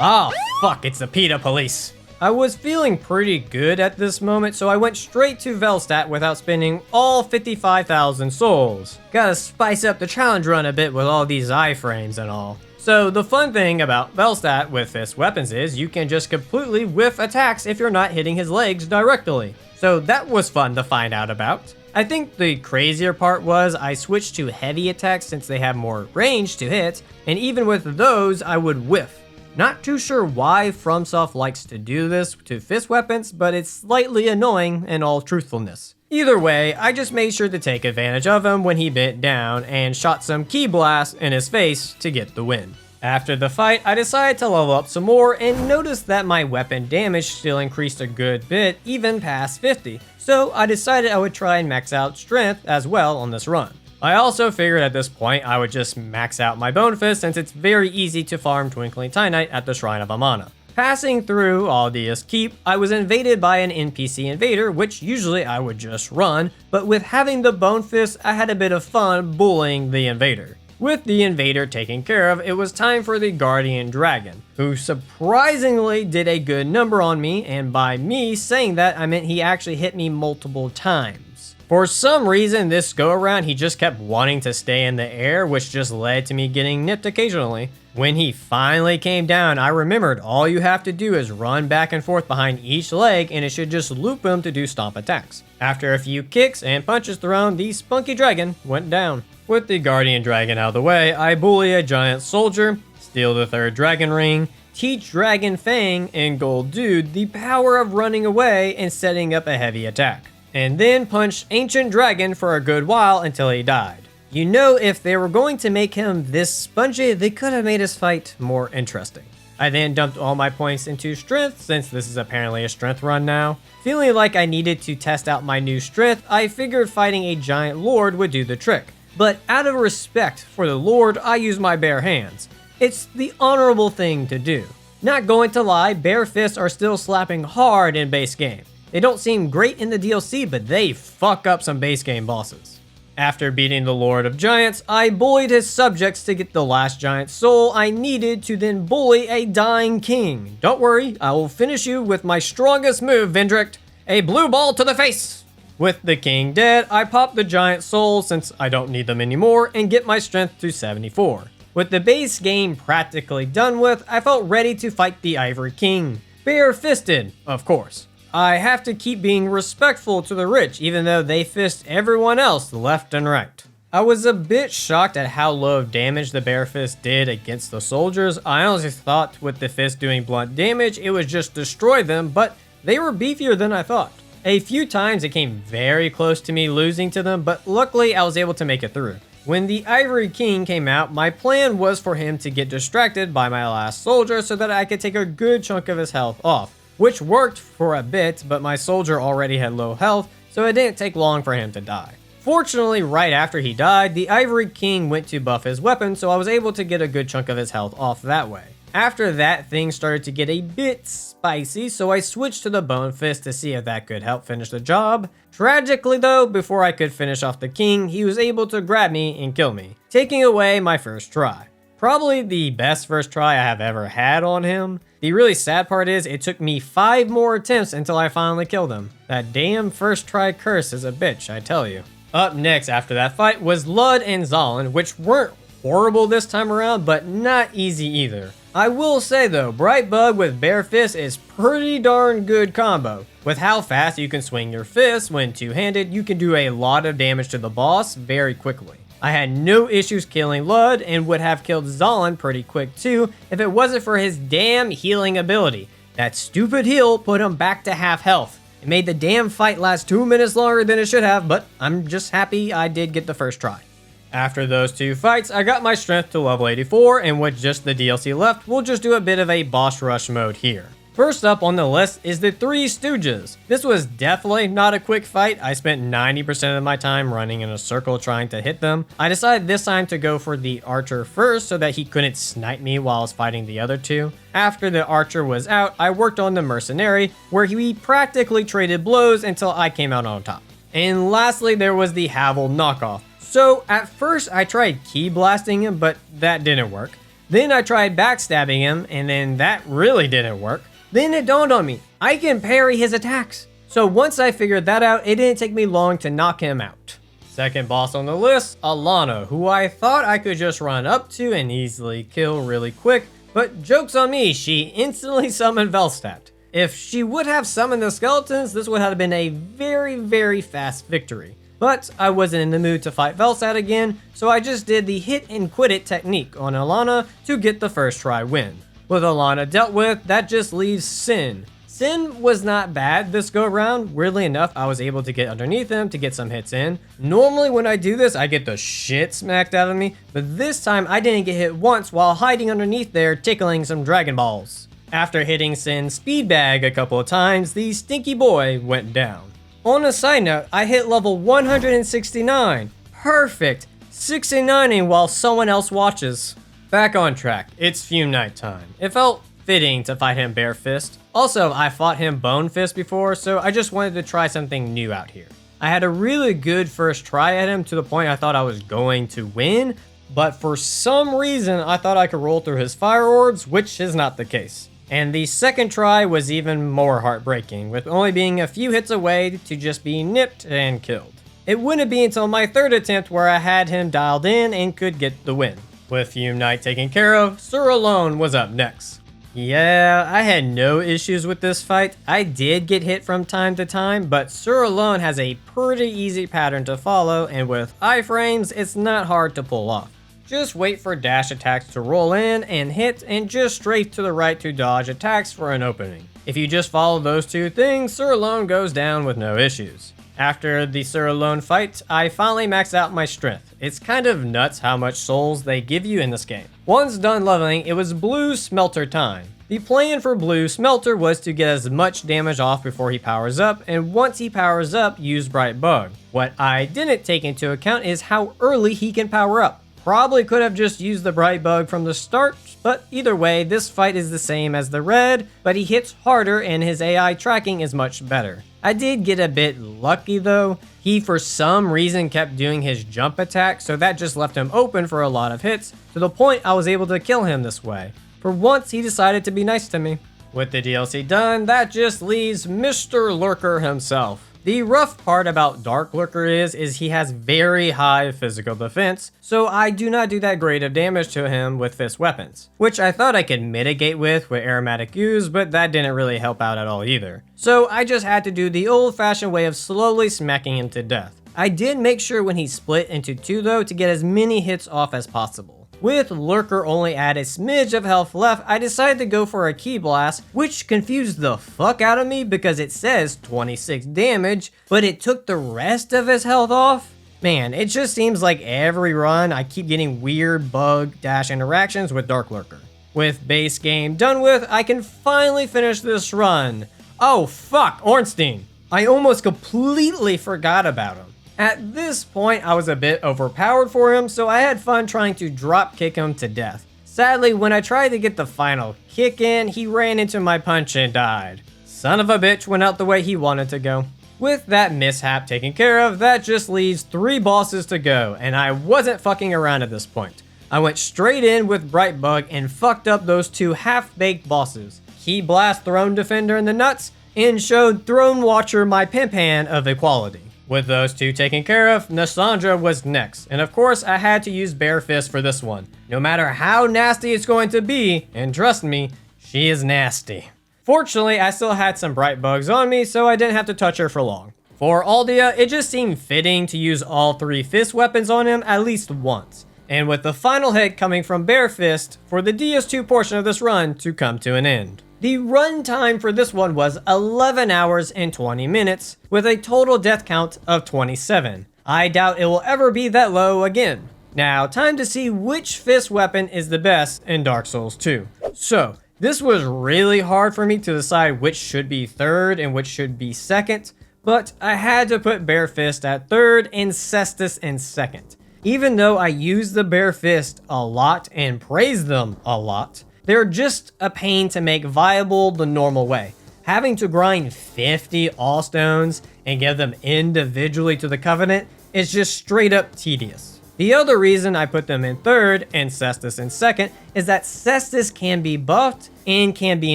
Oh fuck, it's the PETA police. I was feeling pretty good at this moment, so I went straight to Velstadt without spending all 55,000 souls. Gotta spice up the challenge run a bit with all these iframes and all. So the fun thing about Velstadt with fist weapons is you can just completely whiff attacks if you're not hitting his legs directly. So that was fun to find out about. I think the crazier part was I switched to heavy attacks since they have more range to hit, and even with those I would whiff. Not too sure why FromSoft likes to do this to fist weapons, but it's slightly annoying in all truthfulness. Either way, I just made sure to take advantage of him when he bent down and shot some Ki Blast in his face to get the win. After the fight, I decided to level up some more and noticed that my weapon damage still increased a good bit, even past 50. So I decided I would try and max out strength as well on this run. I also figured at this point I would just max out my Bone Fist since it's very easy to farm Twinkling Titanite at the Shrine of Amana. Passing through Aldea's Keep, I was invaded by an NPC invader, which usually I would just run, but with having the Bone Fist, I had a bit of fun bullying the invader. With the invader taken care of, it was time for the Guardian Dragon, who surprisingly did a good number on me, and by me saying that, I meant he actually hit me multiple times. For some reason, this go around, he just kept wanting to stay in the air, which just led to me getting nipped occasionally. When he finally came down, I remembered all you have to do is run back and forth behind each leg and it should just loop him to do stomp attacks. After a few kicks and punches thrown, the spunky dragon went down. With the guardian dragon out of the way, I bully a giant soldier, steal the third dragon ring, teach Dragon Fang and Gold Dude the power of running away and setting up a heavy attack, and then punched Ancient Dragon for a good while until he died. You know, if they were going to make him this spongy, they could have made his fight more interesting. I then dumped all my points into strength, since this is apparently a strength run now. Feeling like I needed to test out my new strength, I figured fighting a giant lord would do the trick. But out of respect for the lord, I used my bare hands. It's the honorable thing to do. Not going to lie, bare fists are still slapping hard in base game. They don't seem great in the DLC, but they fuck up some base game bosses. After beating the Lord of Giants, I bullied his subjects to get the last giant soul I needed to then bully a dying king. Don't worry, I will finish you with my strongest move, Vendrick, a blue ball to the face. With the king dead, I pop the giant souls since I don't need them anymore and get my strength to 74. With the base game practically done with, I felt ready to fight the Ivory King. Bare-fisted, of course. I have to keep being respectful to the rich, even though they fist everyone else left and right. I was a bit shocked at how low damage the bare fist did against the soldiers. I honestly thought with the fist doing blunt damage, it would just destroy them, but they were beefier than I thought. A few times it came very close to me losing to them, but luckily I was able to make it through. When the Ivory King came out, my plan was for him to get distracted by my last soldier so that I could take a good chunk of his health off, which worked for a bit, but my soldier already had low health, so it didn't take long for him to die. Fortunately, right after he died, the Ivory King went to buff his weapon, so I was able to get a good chunk of his health off that way. After that, things started to get a bit spicy, so I switched to the Bone Fist to see if that could help finish the job. Tragically though, before I could finish off the king, he was able to grab me and kill me, taking away my first try. Probably the best first try I have ever had on him. The really sad part is, it took me 5 more attempts until I finally killed him. That damn first try curse is a bitch, I tell you. Up next after that fight was Lud and Zolin, which weren't horrible this time around, but not easy either. I will say though, Bright Bug with Bare Fist is pretty darn good combo. With how fast you can swing your fists when two-handed, you can do a lot of damage to the boss very quickly. I had no issues killing Lud and would have killed Zolin pretty quick too if it wasn't for his damn healing ability. That stupid heal put him back to half health. It made the damn fight last 2 minutes longer than it should have, but I'm just happy I did get the first try. After those 2 fights, I got my strength to level 84, and with just the DLC left, we'll just do a bit of a boss rush mode here. First up on the list is the Three Stooges. This was definitely not a quick fight. I spent 90% of my time running in a circle trying to hit them. I decided this time to go for the archer first so that he couldn't snipe me while I was fighting the other 2. After the archer was out, I worked on the mercenary, where we practically traded blows until I came out on top. And lastly, there was the Havel knockoff. So at first I tried key blasting him, but that didn't work. Then I tried backstabbing him, and then that really didn't work. Then it dawned on me, I can parry his attacks. So once I figured that out, it didn't take me long to knock him out. Second boss on the list, Alana, who I thought I could just run up to and easily kill really quick, but joke's on me, she instantly summoned Velstadt. If she would have summoned the skeletons, this would have been a very, very fast victory. But I wasn't in the mood to fight Velstadt again, so I just did the hit and quit it technique on Alana to get the first try win. With Alana dealt with, that just leaves Sin. Sin was not bad this go around. Weirdly enough, I was able to get underneath him to get some hits in. Normally when I do this, I get the shit smacked out of me, but this time I didn't get hit once while hiding underneath there tickling some Dragon Balls. After hitting Sin's speed bag a couple of times, the stinky boy went down. On a side note, I hit level 169. Perfect. 69ing while someone else watches. Back on track, it's Fume Night time. It felt fitting to fight him bare fist. Also, I fought him bone fist before, so I just wanted to try something new out here. I had a really good first try at him to the point I thought I was going to win, but for some reason I thought I could roll through his fire orbs, which is not the case. And the second try was even more heartbreaking, with only being a few hits away to just be nipped and killed. It wouldn't be until my third attempt where I had him dialed in and could get the win. With Fume Knight taken care of, Sir Alone was up next. Yeah, I had no issues with this fight. I did get hit from time to time, but Sir Alone has a pretty easy pattern to follow, and with iframes, it's not hard to pull off. Just wait for dash attacks to roll in and hit, and just strafe to the right to dodge attacks for an opening. If you just follow those two things, Sir Alone goes down with no issues. After the Sir Alone fight, I finally maxed out my strength. It's kind of nuts how much souls they give you in this game. Once done leveling, it was Blue Smelter time. The plan for Blue Smelter was to get as much damage off before he powers up, and once he powers up, use Bright Bug. What I didn't take into account is how early he can power up. Probably could have just used the Bright Bug from the start, but either way, this fight is the same as the red, but he hits harder and his AI tracking is much better. I did get a bit lucky though. He for some reason kept doing his jump attack, so that just left him open for a lot of hits, to the point I was able to kill him this way. For once, he decided to be nice to me. With the DLC done, that just leaves Mr. Lurker himself. The rough part about Dark Lurker is he has very high physical defense, so I do not do that great of damage to him with fist weapons, which I thought I could mitigate with aromatic ooze, but that didn't really help out at all either. So I just had to do the old-fashioned way of slowly smacking him to death. I did make sure when he split into two though to get as many hits off as possible. With Lurker only at a smidge of health left, I decided to go for a Ki Blast, which confused the fuck out of me because it says 26 damage, but it took the rest of his health off. Man, it just seems like every run I keep getting weird bug dash interactions with Dark Lurker. With base game done with, I can finally finish this run. Oh fuck, Ornstein! I almost completely forgot about him. At this point, I was a bit overpowered for him, so I had fun trying to drop kick him to death. Sadly, when I tried to get the final kick in, he ran into my punch and died. Son of a bitch went out the way he wanted to go. With that mishap taken care of, that just leaves 3 bosses to go, and I wasn't fucking around at this point. I went straight in with Bright Bug and fucked up those 2 half-baked bosses. Ki Blast Throne Defender in the nuts, and showed Throne Watcher my pimp hand of equality. With those 2 taken care of, Nassandra was next, and of course I had to use Bare Fist for this one. No matter how nasty it's going to be, and trust me, she is nasty. Fortunately, I still had some Bright Bugs on me, so I didn't have to touch her for long. For Aldia, it just seemed fitting to use all 3 fist weapons on him at least once, and with the final hit coming from Bare Fist for the DS2 portion of this run to come to an end. The run time for this one was 11 hours and 20 minutes, with a total death count of 27. I doubt it will ever be that low again. Now, time to see which fist weapon is the best in Dark Souls 2. So, this was really hard for me to decide which should be third and which should be second, but I had to put Bare Fist at third and Cestus in second. Even though I use the Bare Fist a lot and praise them a lot, they're just a pain to make viable the normal way. Having to grind 50 Allstones and give them individually to the Covenant is just straight up tedious. The other reason I put them in third and Cestus in second is that Cestus can be buffed and can be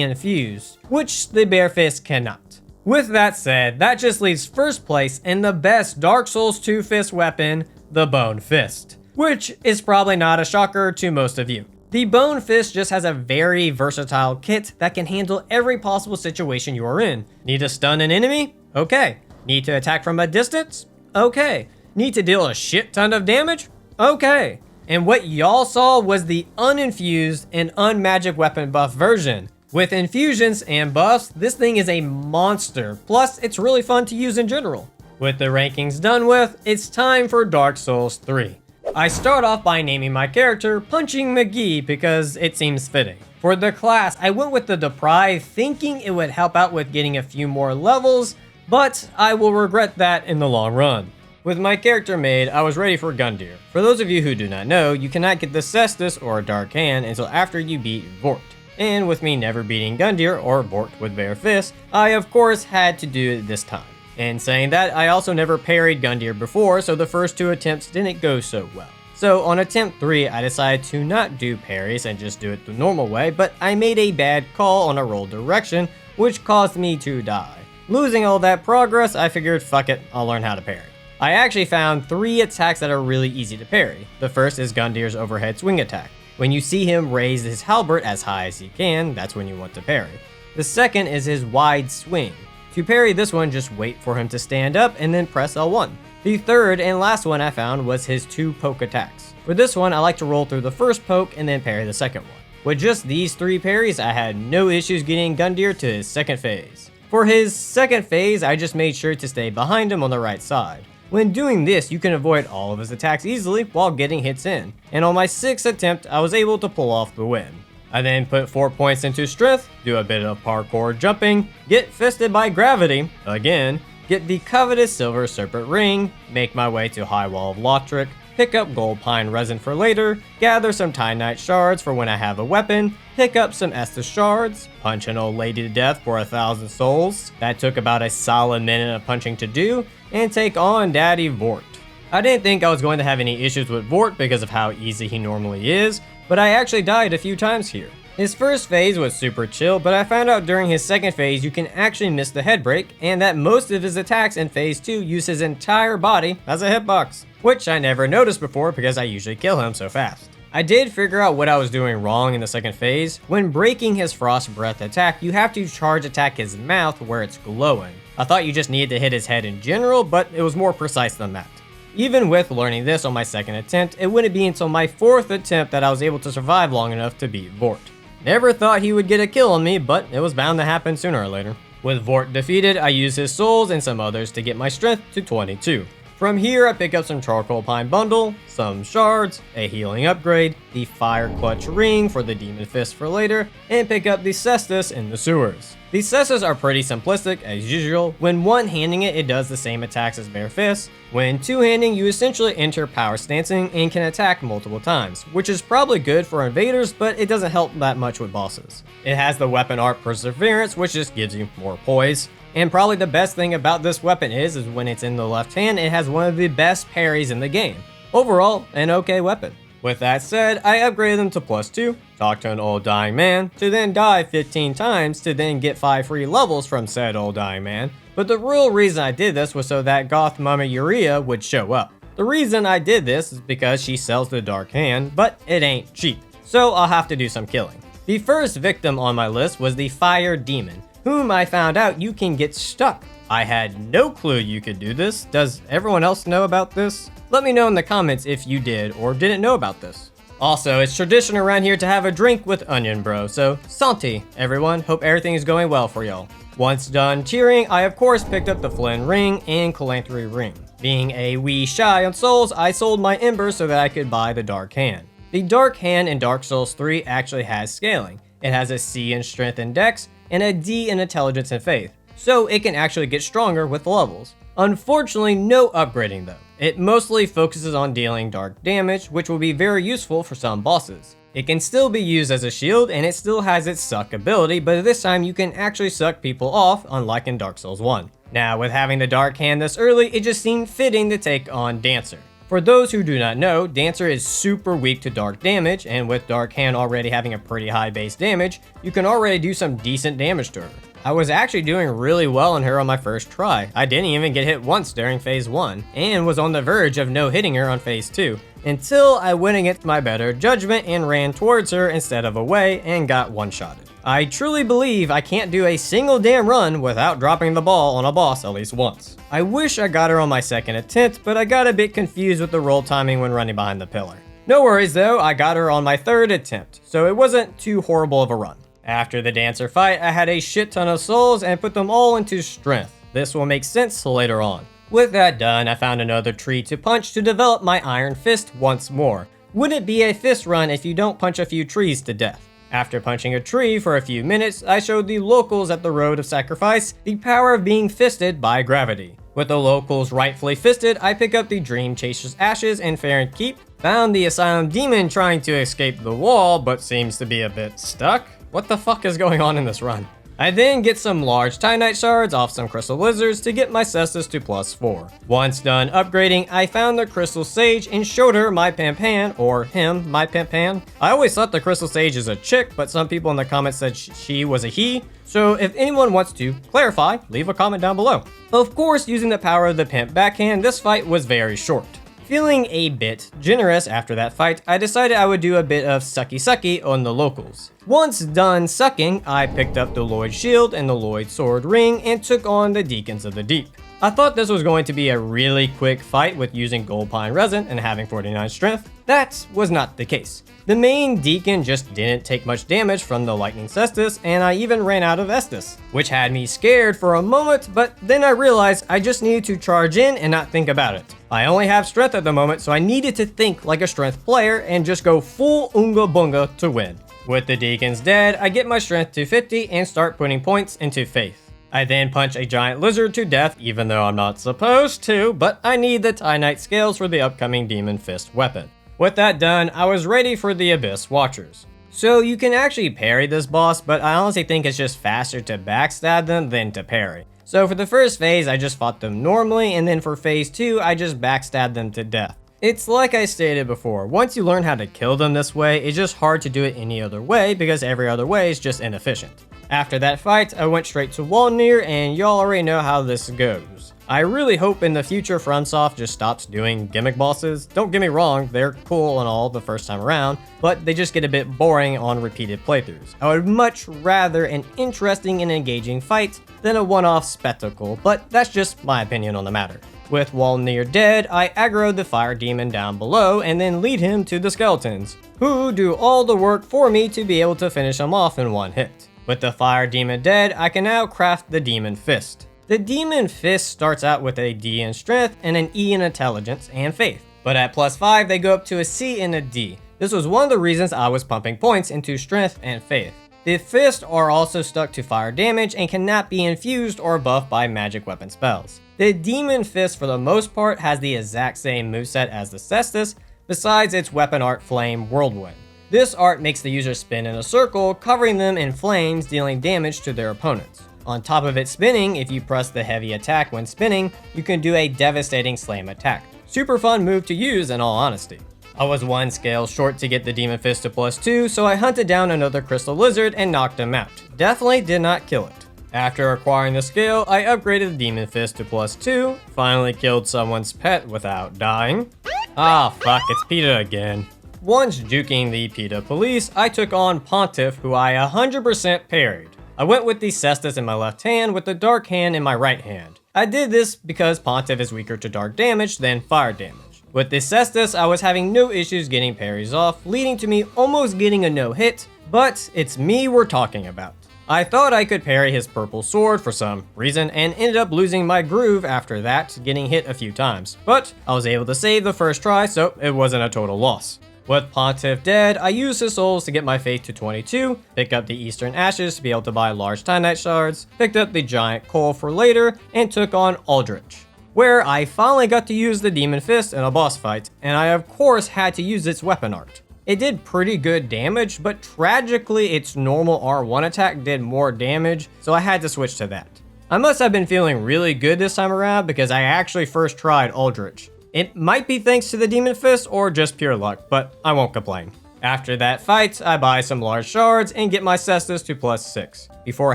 infused, which the Bare Fist cannot. With that said, that just leaves first place in the best Dark Souls 2 fist weapon, the Bone Fist, which is probably not a shocker to most of you. The Bone Fist just has a very versatile kit that can handle every possible situation you are in. Need to stun an enemy? Okay. Need to attack from a distance? Okay. Need to deal a shit ton of damage? Okay. And what y'all saw was the uninfused and unmagic weapon buff version. With infusions and buffs, this thing is a monster. Plus, it's really fun to use in general. With the rankings done with, it's time for Dark Souls 3. I start off by naming my character Punching McGee because it seems fitting. For the class, I went with the Deprive thinking it would help out with getting a few more levels, but I will regret that in the long run. With my character made, I was ready for Gundyr. For those of you who do not know, you cannot get the Cestus or Dark Hand until after you beat Vordt. And with me never beating Gundyr or Vordt with Bare Fist, I of course had to do it this time. And saying that, I also never parried Gundyr before, so the first 2 attempts didn't go so well. So on attempt 3, I decided to not do parries and just do it the normal way, but I made a bad call on a roll direction, which caused me to die. Losing all that progress, I figured fuck it, I'll learn how to parry. I actually found 3 attacks that are really easy to parry. The first is Gundir's overhead swing attack. When you see him raise his halberd as high as he can, that's when you want to parry. The second is his wide swing. To parry this one, just wait for him to stand up and then press L1. The third and last one I found was his 2 poke attacks. For this one, I like to roll through the first poke and then parry the second one. With just these 3 parries, I had no issues getting Gundir to his second phase. For his second phase, I just made sure to stay behind him on the right side. When doing this, you can avoid all of his attacks easily while getting hits in, and on my 6th attempt, I was able to pull off the win. I then put 4 points into strength, do a bit of parkour jumping, get fisted by gravity, again, get the coveted silver serpent ring, make my way to High Wall of Lothric, pick up gold pine resin for later, gather some Titanite shards for when I have a weapon, pick up some Estus shards, punch an old lady to death for 1,000 souls, that took about a solid minute of punching to do, and take on Daddy Vordt. I didn't think I was going to have any issues with Vordt because of how easy he normally is, but I actually died a few times here. His first phase was super chill, but I found out during his second phase you can actually miss the head break, and that most of his attacks in phase 2 use his entire body as a hitbox, which I never noticed before because I usually kill him so fast. I did figure out what I was doing wrong in the second phase. When breaking his frost breath attack, you have to charge attack his mouth where it's glowing. I thought you just needed to hit his head in general, but it was more precise than that. Even with learning this on my second attempt, it wouldn't be until my 4th attempt that I was able to survive long enough to beat Vordt. Never thought he would get a kill on me, but it was bound to happen sooner or later. With Vordt defeated, I used his souls and some others to get my strength to 22. From here, I pick up some charcoal pine bundle, some shards, a healing upgrade, the fire clutch ring for the demon fist for later, and pick up the cestus in the sewers. These cestus are pretty simplistic as usual. When one-handing it, it does the same attacks as bare fists. When two-handing, you essentially enter power stancing and can attack multiple times, which is probably good for invaders, but it doesn't help that much with bosses. It has the weapon art perseverance, which just gives you more poise. And probably the best thing about this weapon is when it's in the left hand, it has one of the best parries in the game. Overall, an okay weapon. With that said, I upgraded them to +2, talk to an old dying man, to then die 15 times to then get 5 free levels from said old dying man. But the real reason I did this was so that Goth Mama Urea would show up. The reason I did this is because she sells the Dark Hand, but it ain't cheap, so I'll have to do some killing. The first victim on my list was the Fire Demon, whom I found out you can get stuck. I had no clue you could do this. Does everyone else know about this? Let me know in the comments if you did or didn't know about this. Also, it's tradition around here to have a drink with Onion Bro, so Santi, everyone. Hope everything is going well for y'all. Once done cheering, I of course picked up the Flynn Ring and Calantry Ring. Being a wee shy on souls, I sold my embers so that I could buy the Dark Hand. The Dark Hand in Dark Souls 3 actually has scaling. It has a C in Strength and Dex, and a D in Intelligence and Faith, so it can actually get stronger with levels. Unfortunately, no upgrading though. It mostly focuses on dealing dark damage, which will be very useful for some bosses. It can still be used as a shield, and it still has its suck ability, but this time you can actually suck people off, unlike in Dark Souls 1. Now, with having the Dark Hand this early, it just seemed fitting to take on Dancer. For those who do not know, Dancer is super weak to dark damage, and with Dark Hand already having a pretty high base damage, you can already do some decent damage to her. I was actually doing really well on her on my first try. I didn't even get hit once during phase 1, and was on the verge of no hitting her on phase 2, until I went against my better judgment and ran towards her instead of away and got one-shotted. I truly believe I can't do a single damn run without dropping the ball on a boss at least once. I wish I got her on my second attempt, but I got a bit confused with the roll timing when running behind the pillar. No worries though, I got her on my third attempt, so it wasn't too horrible of a run. After the Dancer fight, I had a shit ton of souls and put them all into strength. This will make sense later on. With that done, I found another tree to punch to develop my Iron Fist once more. Wouldn't be a fist run if you don't punch a few trees to death. After punching a tree for a few minutes, I showed the locals at the Road of Sacrifice the power of being fisted by gravity. With the locals rightfully fisted, I pick up the Dream Chaser's Ashes in Farron Keep, found the Asylum Demon trying to escape the wall but seems to be a bit stuck. What the fuck is going on in this run? I then get some large Titanite shards off some crystal lizards to get my Cestus to +4. Once done upgrading, I found the crystal sage and showed her my Pampan, or him, my Pampan. I always thought the crystal sage is a chick, but some people in the comments said she was a he. So if anyone wants to clarify, leave a comment down below. Of course, using the power of the pimp backhand, this fight was very short. Feeling a bit generous after that fight, I decided I would do a bit of sucky on the locals. Once done sucking, I picked up the Lloyd Shield and the Lloyd Sword Ring and took on the Deacons of the Deep. I thought this was going to be a really quick fight with using Gold Pine Resin and having 49 strength. That was not the case. The main Deacon just didn't take much damage from the Lightning Cestus, and I even ran out of Estus, which had me scared for a moment, but then I realized I just needed to charge in and not think about it. I only have strength at the moment, so I needed to think like a strength player and just go full Unga Bunga to win. With the Deacons dead, I get my strength to 50 and start putting points into Faith. I then punch a giant lizard to death, even though I'm not supposed to, but I need the Titanite scales for the upcoming Demon Fist weapon. With that done, I was ready for the Abyss Watchers. So you can actually parry this boss, but I honestly think it's just faster to backstab them than to parry. So for the first phase, I just fought them normally, and then for phase 2, I just backstabbed them to death. It's like I stated before, once you learn how to kill them this way, it's just hard to do it any other way because every other way is just inefficient. After that fight, I went straight to Walnir, and y'all already know how this goes. I really hope in the future FromSoft just stops doing gimmick bosses. Don't get me wrong, they're cool and all the first time around, but they just get a bit boring on repeated playthroughs. I would much rather an interesting and engaging fight than a one-off spectacle, but that's just my opinion on the matter. With Walnir dead, I aggroed the fire demon down below and then lead him to the skeletons, who do all the work for me to be able to finish him off in one hit. With the fire demon dead, I can now craft the demon fist. The demon fist starts out with a D in strength and an E in intelligence and faith, but at +5 they go up to a C and a D. This was one of the reasons I was pumping points into strength and faith. The fists are also stuck to fire damage and cannot be infused or buffed by magic weapon spells. The demon fist for the most part has the exact same moveset as the Cestus, besides its weapon art Flame Whirlwind. This art makes the user spin in a circle, covering them in flames, dealing damage to their opponents. On top of it spinning, if you press the heavy attack when spinning, you can do a devastating slam attack. Super fun move to use in all honesty. I was one scale short to get the Demon Fist to +2, so I hunted down another Crystal Lizard and knocked him out. Definitely did not kill it. After acquiring the scale, I upgraded the Demon Fist to +2, finally killed someone's pet without dying. Ah fuck, it's PETA again. Once juking the PETA police, I took on Pontiff, who I 100% parried. I went with the Cestus in my left hand with the Dark Hand in my right hand. I did this because Pontiff is weaker to dark damage than fire damage. With the Cestus, I was having no issues getting parries off, leading to me almost getting a no hit, but it's me we're talking about. I thought I could parry his purple sword for some reason and ended up losing my groove after that, getting hit a few times, but I was able to save the first try, so it wasn't a total loss. With Pontiff dead, I used his souls to get my faith to 22, pick up the Eastern Ashes to be able to buy large Titanite shards, picked up the giant coal for later, and took on Aldrich, where I finally got to use the Demon Fist in a boss fight, and I of course had to use its weapon art. It did pretty good damage, but tragically its normal R1 attack did more damage, so I had to switch to that. I must have been feeling really good this time around because I actually first tried Aldrich. It might be thanks to the Demon Fist or just pure luck, but I won't complain. After that fight, I buy some large shards and get my Cestus to +6. Before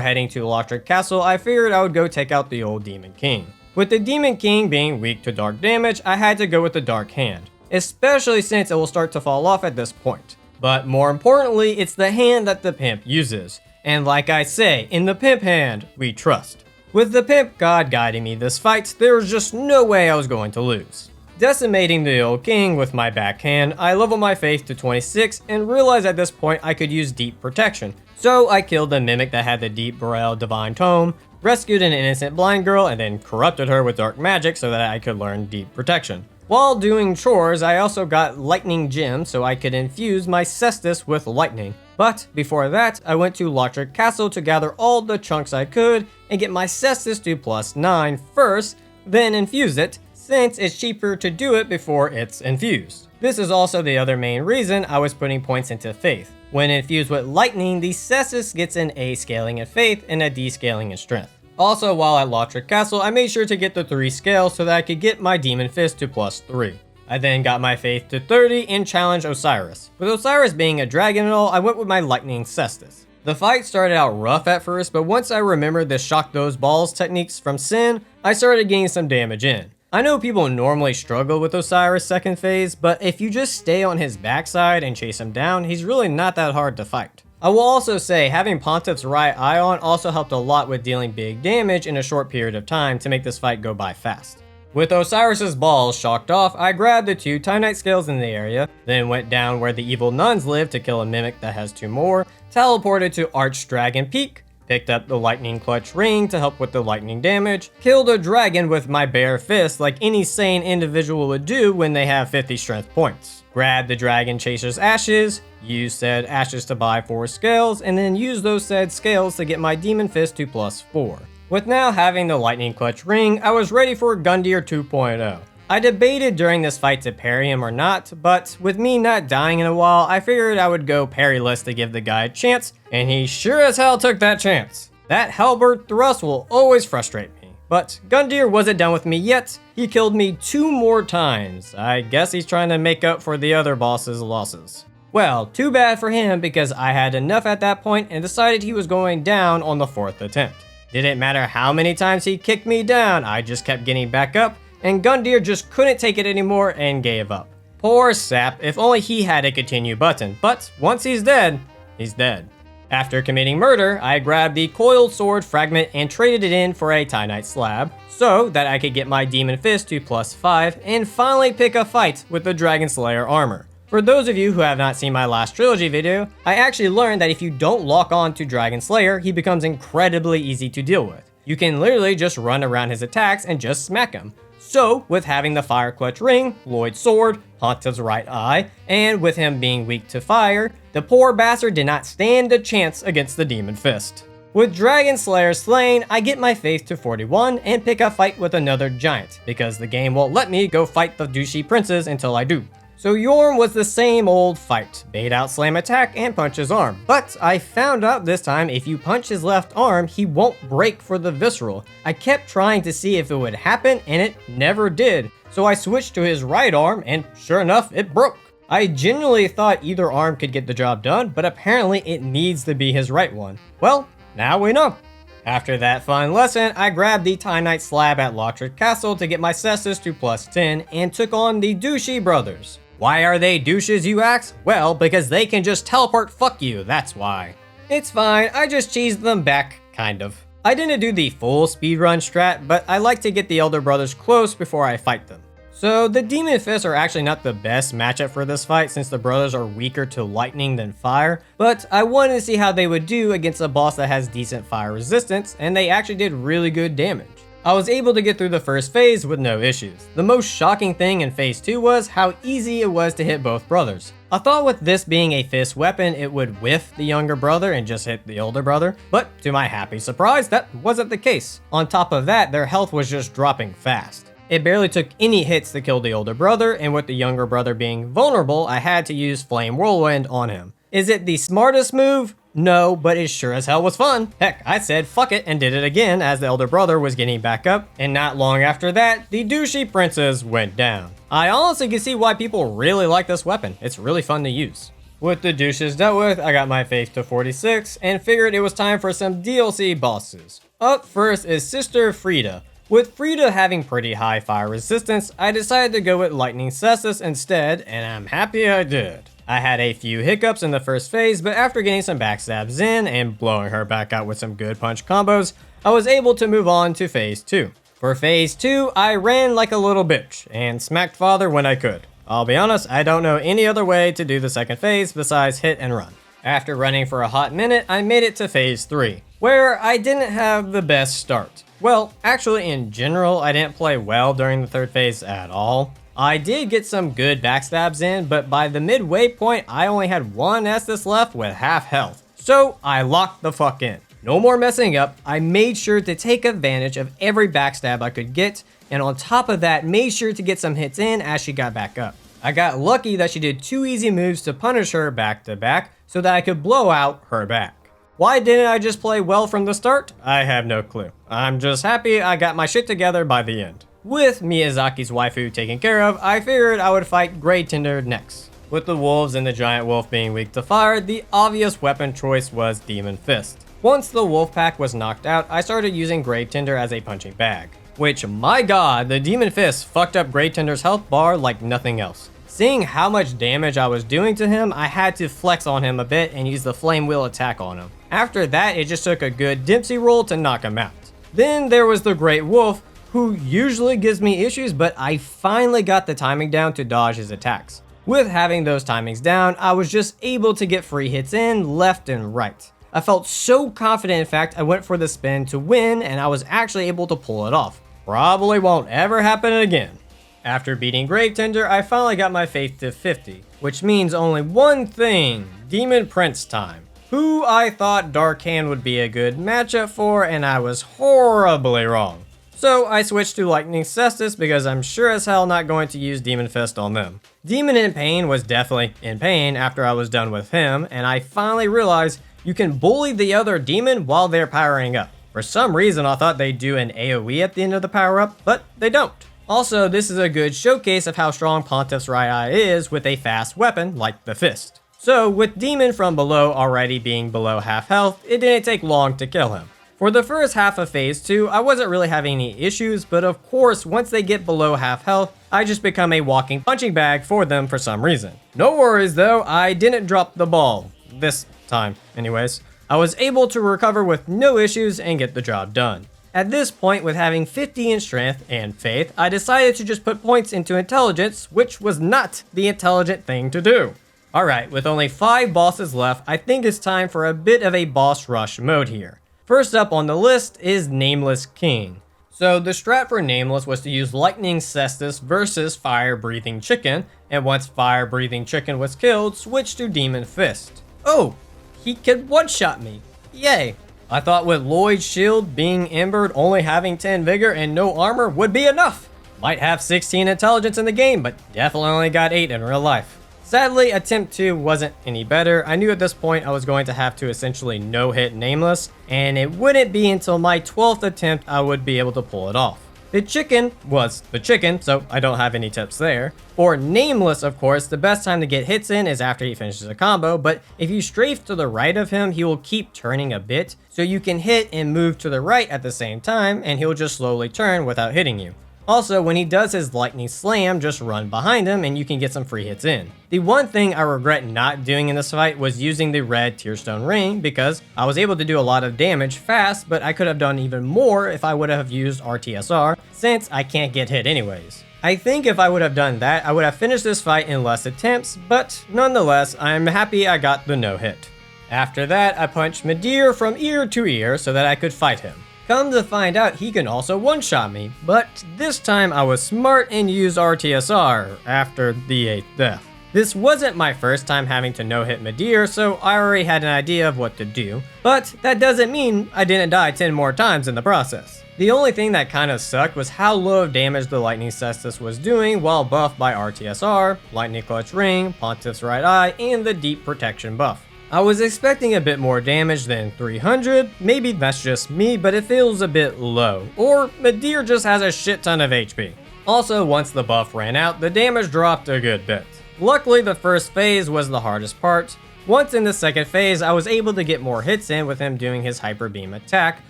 heading to Lothric Castle, I figured I would go take out the old Demon King. With the Demon King being weak to dark damage, I had to go with the Dark Hand, especially since it will start to fall off at this point. But more importantly, it's the hand that the pimp uses. And like I say, in the pimp hand, we trust. With the pimp god guiding me this fight, there was just no way I was going to lose. Decimating the old king with my backhand, I leveled my faith to 26 and realized at this point I could use deep protection. So I killed the mimic that had the deep Burrell divine tome, rescued an innocent blind girl, and then corrupted her with dark magic so that I could learn deep protection. While doing chores, I also got lightning gems so I could infuse my Cestus with lightning. But before that, I went to Lothric Castle to gather all the chunks I could and get my Cestus to +9 first, then infuse it, since it's cheaper to do it before it's infused. This is also the other main reason I was putting points into faith. When infused with lightning, the Cestus gets an A scaling in faith and a D scaling in strength. Also, while at Lautrec Castle, I made sure to get the 3 scales so that I could get my Demon Fist to +3. I then got my faith to 30 and challenged Osiris. With Osiris being a dragon and all, I went with my lightning Cestus. The fight started out rough at first, but once I remembered the shock those balls techniques from Sin, I started getting some damage in. I know people normally struggle with Osiris second phase, but if you just stay on his backside and chase him down, he's really not that hard to fight. I will also say having Pontiff's right eye on also helped a lot with dealing big damage in a short period of time to make this fight go by fast. With Osiris's balls shocked off, I grabbed the 2 Titanite scales in the area, then went down where the evil nuns live to kill a mimic that has 2 more, teleported to Archdragon Peak, picked up the lightning clutch ring to help with the lightning damage, killed a dragon with my bare fist like any sane individual would do when they have 50 strength points. Grabbed the dragon chaser's ashes, used said ashes to buy 4 scales, and then used those said scales to get my demon fist to +4. With now having the lightning clutch ring, I was ready for Gundyr 2.0. I debated during this fight to parry him or not, but with me not dying in a while, I figured I would go parryless to give the guy a chance, and he sure as hell took that chance. That halberd thrust will always frustrate me. But Gundyr wasn't done with me yet. He killed me 2 more times. I guess he's trying to make up for the other boss's losses. Well, too bad for him because I had enough at that point and decided he was going down on the 4th attempt. Didn't matter how many times he kicked me down, I just kept getting back up, and Gundyr just couldn't take it anymore and gave up. Poor sap, if only he had a continue button, but once he's dead, he's dead. After committing murder, I grabbed the coiled sword fragment and traded it in for a Titanite slab, so that I could get my demon fist to +5 and finally pick a fight with the Dragon Slayer armor. For those of you who have not seen my last Trilogy video, I actually learned that if you don't lock on to Dragon Slayer, he becomes incredibly easy to deal with. You can literally just run around his attacks and just smack him. So, with having the Fire Clutch Ring, Lloyd's Sword, Pontiff's right eye, and with him being weak to fire, the poor bastard did not stand a chance against the Demon Fist. With Dragon Slayer slain, I get my faith to 41 and pick a fight with another giant, because the game won't let me go fight the douchey princes until I do. So Yorm was the same old fight, bait out slam attack and punch his arm, but I found out this time if you punch his left arm, he won't break for the visceral. I kept trying to see if it would happen and it never did, so I switched to his right arm and sure enough, it broke. I genuinely thought either arm could get the job done, but apparently it needs to be his right one. Well, now we know. After that fun lesson, I grabbed the Titanite slab at Lautrec Castle to get my Cestus to +10 and took on the Douchey brothers. Why are they douches, you ask? Well, because they can just teleport fuck you, that's why. It's fine, I just cheesed them back, kind of. I didn't do the full speedrun strat, but I like to get the elder brothers close before I fight them. So the Demon Fists are actually not the best matchup for this fight since the brothers are weaker to lightning than fire, but I wanted to see how they would do against a boss that has decent fire resistance, and they actually did really good damage. I was able to get through the first phase with no issues. The most shocking thing in phase 2 was how easy it was to hit both brothers. I thought with this being a fist weapon, it would whiff the younger brother and just hit the older brother, but to my happy surprise, that wasn't the case. On top of that, their health was just dropping fast. It barely took any hits to kill the older brother, and with the younger brother being vulnerable, I had to use Flame Whirlwind on him. Is it the smartest move? No, but it sure as hell was fun. Heck, I said fuck it and did it again as the elder brother was getting back up, and not long after that, the douchey princes went down. I honestly can see why people really like this weapon. It's really fun to use. With the douches dealt with, I got my faith to 46 and figured it was time for some DLC bosses. Up first is Sister Frida. With Frida having pretty high fire resistance, I decided to go with Lightning Cestus instead, and I'm happy I did. I had a few hiccups in the first phase, but after getting some backstabs in and blowing her back out with some good punch combos, I was able to move on to phase 2. For phase 2, I ran like a little bitch and smacked father when I could. I'll be honest, I don't know any other way to do the second phase besides hit and run. After running for a hot minute, I made it to phase 3, where I didn't have the best start. Well, actually in general, I didn't play well during the third phase at all. I did get some good backstabs in, but by the midway point, I only had one Estus left with half health. So I locked the fuck in. No more messing up, I made sure to take advantage of every backstab I could get, and on top of that, made sure to get some hits in as she got back up. I got lucky that she did 2 easy moves to punish her back to back, so that I could blow out her back. Why didn't I just play well from the start? I have no clue. I'm just happy I got my shit together by the end. With Miyazaki's waifu taken care of, I figured I would fight Grey Tinder next. With the wolves and the giant wolf being weak to fire, the obvious weapon choice was Demon Fist. Once the wolf pack was knocked out, I started using Grey Tinder as a punching bag. Which, my god, the Demon Fist fucked up Grey Tinder's health bar like nothing else. Seeing how much damage I was doing to him, I had to flex on him a bit and use the flame wheel attack on him. After that, it just took a good Dempsey roll to knock him out. Then there was the Great Wolf, who usually gives me issues, but I finally got the timing down to dodge his attacks. With having those timings down, I was just able to get free hits in left and right. I felt so confident, in fact, I went for the spin to win and I was actually able to pull it off. Probably won't ever happen again. After beating Grave Tender, I finally got my faith to 50, which means only one thing, Demon Prince time, who I thought Dark Hand would be a good matchup for, and I was horribly wrong. So I switched to Lightning Cestus because I'm sure as hell not going to use Demon Fist on them. Demon in Pain was definitely in pain after I was done with him, and I finally realized you can bully the other demon while they're powering up. For some reason I thought they'd do an AoE at the end of the power up, but they don't. Also, this is a good showcase of how strong Pontiff's right eye is with a fast weapon like the fist. So with Demon from below already being below half health, it didn't take long to kill him. For the first half of phase 2, I wasn't really having any issues, but of course once they get below half health, I just become a walking punching bag for them for some reason. No worries though, I didn't drop the ball. This time, anyways. I was able to recover with no issues and get the job done. At this point, with having 50 in strength and faith, I decided to just put points into intelligence, which was not the intelligent thing to do. Alright, with only 5 bosses left, I think it's time for a bit of a boss rush mode here. First up on the list is Nameless King. So the strat for Nameless was to use Lightning Cestus versus Fire Breathing Chicken, and once Fire Breathing Chicken was killed, switch to Demon Fist. Oh, he could one-shot me. Yay. I thought with Lloyd's shield being embered, only having 10 vigor and no armor would be enough. Might have 16 intelligence in the game, but definitely only got 8 in real life. Sadly, attempt 2 wasn't any better. I knew at this point I was going to have to essentially no-hit Nameless, and it wouldn't be until my 12th attempt I would be able to pull it off. The chicken was the chicken, so I don't have any tips there. For Nameless, of course, the best time to get hits in is after he finishes a combo, but if you strafe to the right of him, he will keep turning a bit, so you can hit and move to the right at the same time, and he'll just slowly turn without hitting you. Also, when he does his lightning slam, just run behind him and you can get some free hits in. The one thing I regret not doing in this fight was using the red Tearstone ring because I was able to do a lot of damage fast, but I could have done even more if I would have used RTSR, since I can't get hit anyways. I think if I would have done that, I would have finished this fight in less attempts, but nonetheless, I'm happy I got the no hit. After that, I punched Midir from ear to ear so that I could fight him. Come to find out, he can also one-shot me, but this time I was smart and used RTSR after the 8th death. This wasn't my first time having to no-hit Midir, so I already had an idea of what to do, but that doesn't mean I didn't die 10 more times in the process. The only thing that kind of sucked was how low of damage the Lightning Cestus was doing while buffed by RTSR, Lightning Clutch Ring, Pontiff's Right Eye, and the Deep Protection buff. I was expecting a bit more damage than 300, maybe that's just me, but it feels a bit low. Or Midir just has a shit ton of HP. Also, once the buff ran out, the damage dropped a good bit. Luckily, the first phase was the hardest part. Once in the second phase, I was able to get more hits in with him doing his Hyper Beam attack,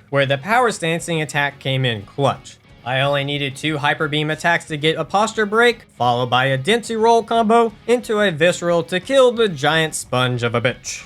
where the Power Stancing attack came in clutch. I only needed 2 Hyper Beam attacks to get a posture break, followed by a Dempsey roll combo into a Visceral to kill the giant sponge of a bitch.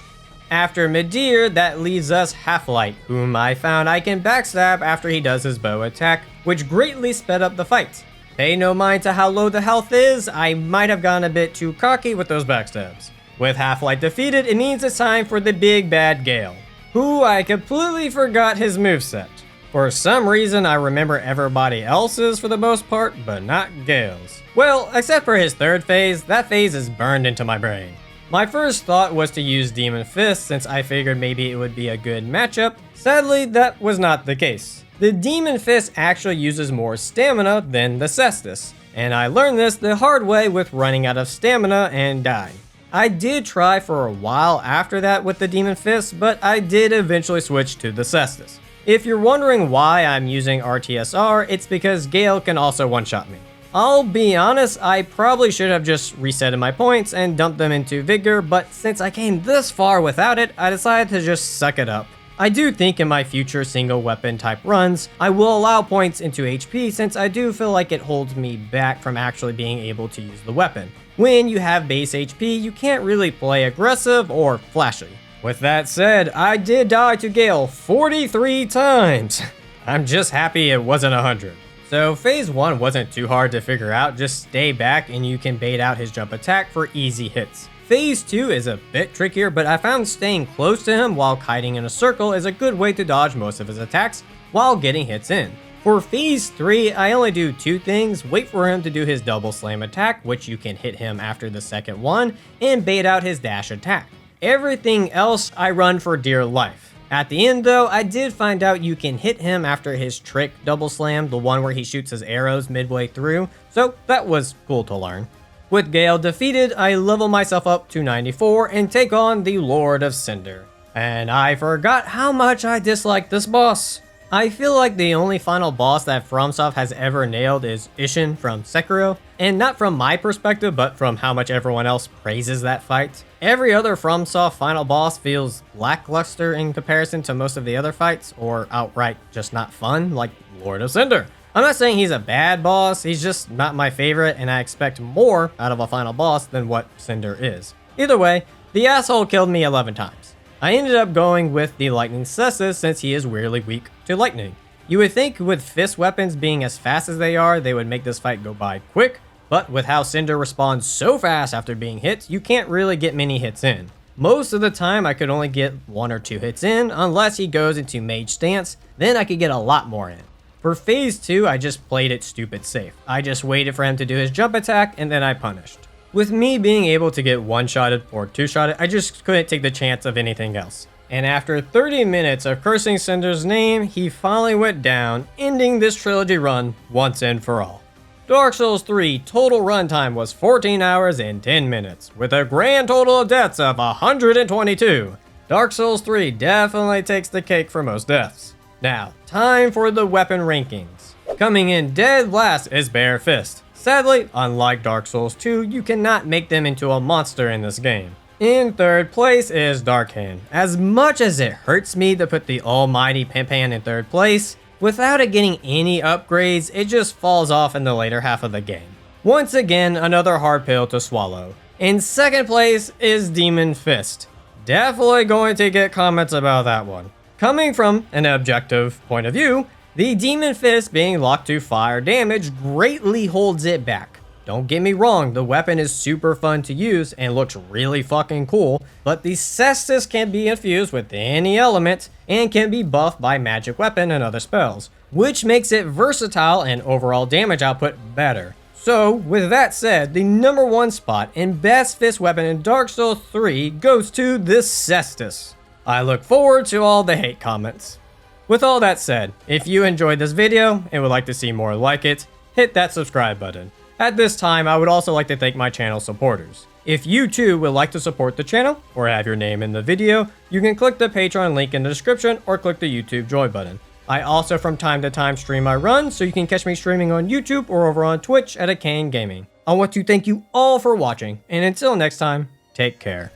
After Midir, that leaves us Half-Light, whom I found I can backstab after he does his bow attack, which greatly sped up the fight. Pay no mind to how low the health is, I might have gone a bit too cocky with those backstabs. With Half-Light defeated, it means it's time for the big bad Gale, who I completely forgot his moveset. For some reason, I remember everybody else's for the most part, but not Gale's. Well, except for his third phase, that phase is burned into my brain. My first thought was to use Demon Fist since I figured maybe it would be a good matchup. Sadly, that was not the case. The Demon Fist actually uses more stamina than the Cestus, and I learned this the hard way with running out of stamina and dying. I did try for a while after that with the Demon Fist, but I did eventually switch to the Cestus. If you're wondering why I'm using RTSR, it's because Gale can also one-shot me. I'll be honest, I probably should have just resetted my points and dumped them into Vigor, but since I came this far without it, I decided to just suck it up. I do think in my future single weapon type runs, I will allow points into HP since I do feel like it holds me back from actually being able to use the weapon. When you have base HP, you can't really play aggressive or flashy. With that said, I did die to Gale 43 times. I'm just happy it wasn't 100. So phase 1 wasn't too hard to figure out, just stay back and you can bait out his jump attack for easy hits. Phase 2 is a bit trickier, but I found staying close to him while kiting in a circle is a good way to dodge most of his attacks while getting hits in. For phase 3, I only do 2 things: wait for him to do his double slam attack, which you can hit him after the second one, and bait out his dash attack. Everything else I run for dear life. At the end though, I did find out you can hit him after his trick double slam, the one where he shoots his arrows midway through, so that was cool to learn. With Gale defeated, I level myself up to 94 and take on the Lord of Cinder. And I forgot how much I dislike this boss. I feel like the only final boss that FromSoft has ever nailed is Ishin from Sekiro, and not from my perspective, but from how much everyone else praises that fight. Every other FromSoft final boss feels lackluster in comparison to most of the other fights, or outright just not fun, like Lord of Cinder. I'm not saying he's a bad boss, he's just not my favorite, and I expect more out of a final boss than what Cinder is. Either way, the asshole killed me 11 times. I ended up going with the Lightning Cestus since he is weirdly weak to lightning. You would think with fist weapons being as fast as they are, they would make this fight go by quick, but with how Cinder responds so fast after being hit, you can't really get many hits in. Most of the time I could only get 1 or 2 hits in, unless he goes into mage stance, then I could get a lot more in. For phase 2, I just played it stupid safe. I just waited for him to do his jump attack and then I punished. With me being able to get one-shotted or two-shotted, I just couldn't take the chance of anything else. And after 30 minutes of cursing Cinder's name, he finally went down, ending this trilogy run once and for all. Dark Souls 3 total runtime was 14 hours and 10 minutes, with a grand total of deaths of 122. Dark Souls 3 definitely takes the cake for most deaths. Now, time for the weapon rankings. Coming in dead last is Bare Fist. Sadly, unlike Dark Souls 2, you cannot make them into a monster in this game. In third place is Dark Hand. As much as it hurts me to put the almighty Pimpan in third place, without it getting any upgrades, it just falls off in the later half of the game. Once again, another hard pill to swallow. In second place is Demon Fist. Definitely going to get comments about that one. Coming from an objective point of view, the Demon Fist being locked to fire damage greatly holds it back. Don't get me wrong, the weapon is super fun to use and looks really fucking cool, but the Cestus can be infused with any element and can be buffed by magic weapon and other spells, which makes it versatile and overall damage output better. So, with that said, the number 1 spot and best fist weapon in Dark Souls 3 goes to the Cestus. I look forward to all the hate comments. With all that said, if you enjoyed this video and would like to see more like it, hit that subscribe button. At this time, I would also like to thank my channel supporters. If you too would like to support the channel or have your name in the video, you can click the Patreon link in the description or click the YouTube join button. I also from time to time stream my runs, so you can catch me streaming on YouTube or over on Twitch at Ardain Gaming. I want to thank you all for watching, and until next time, take care.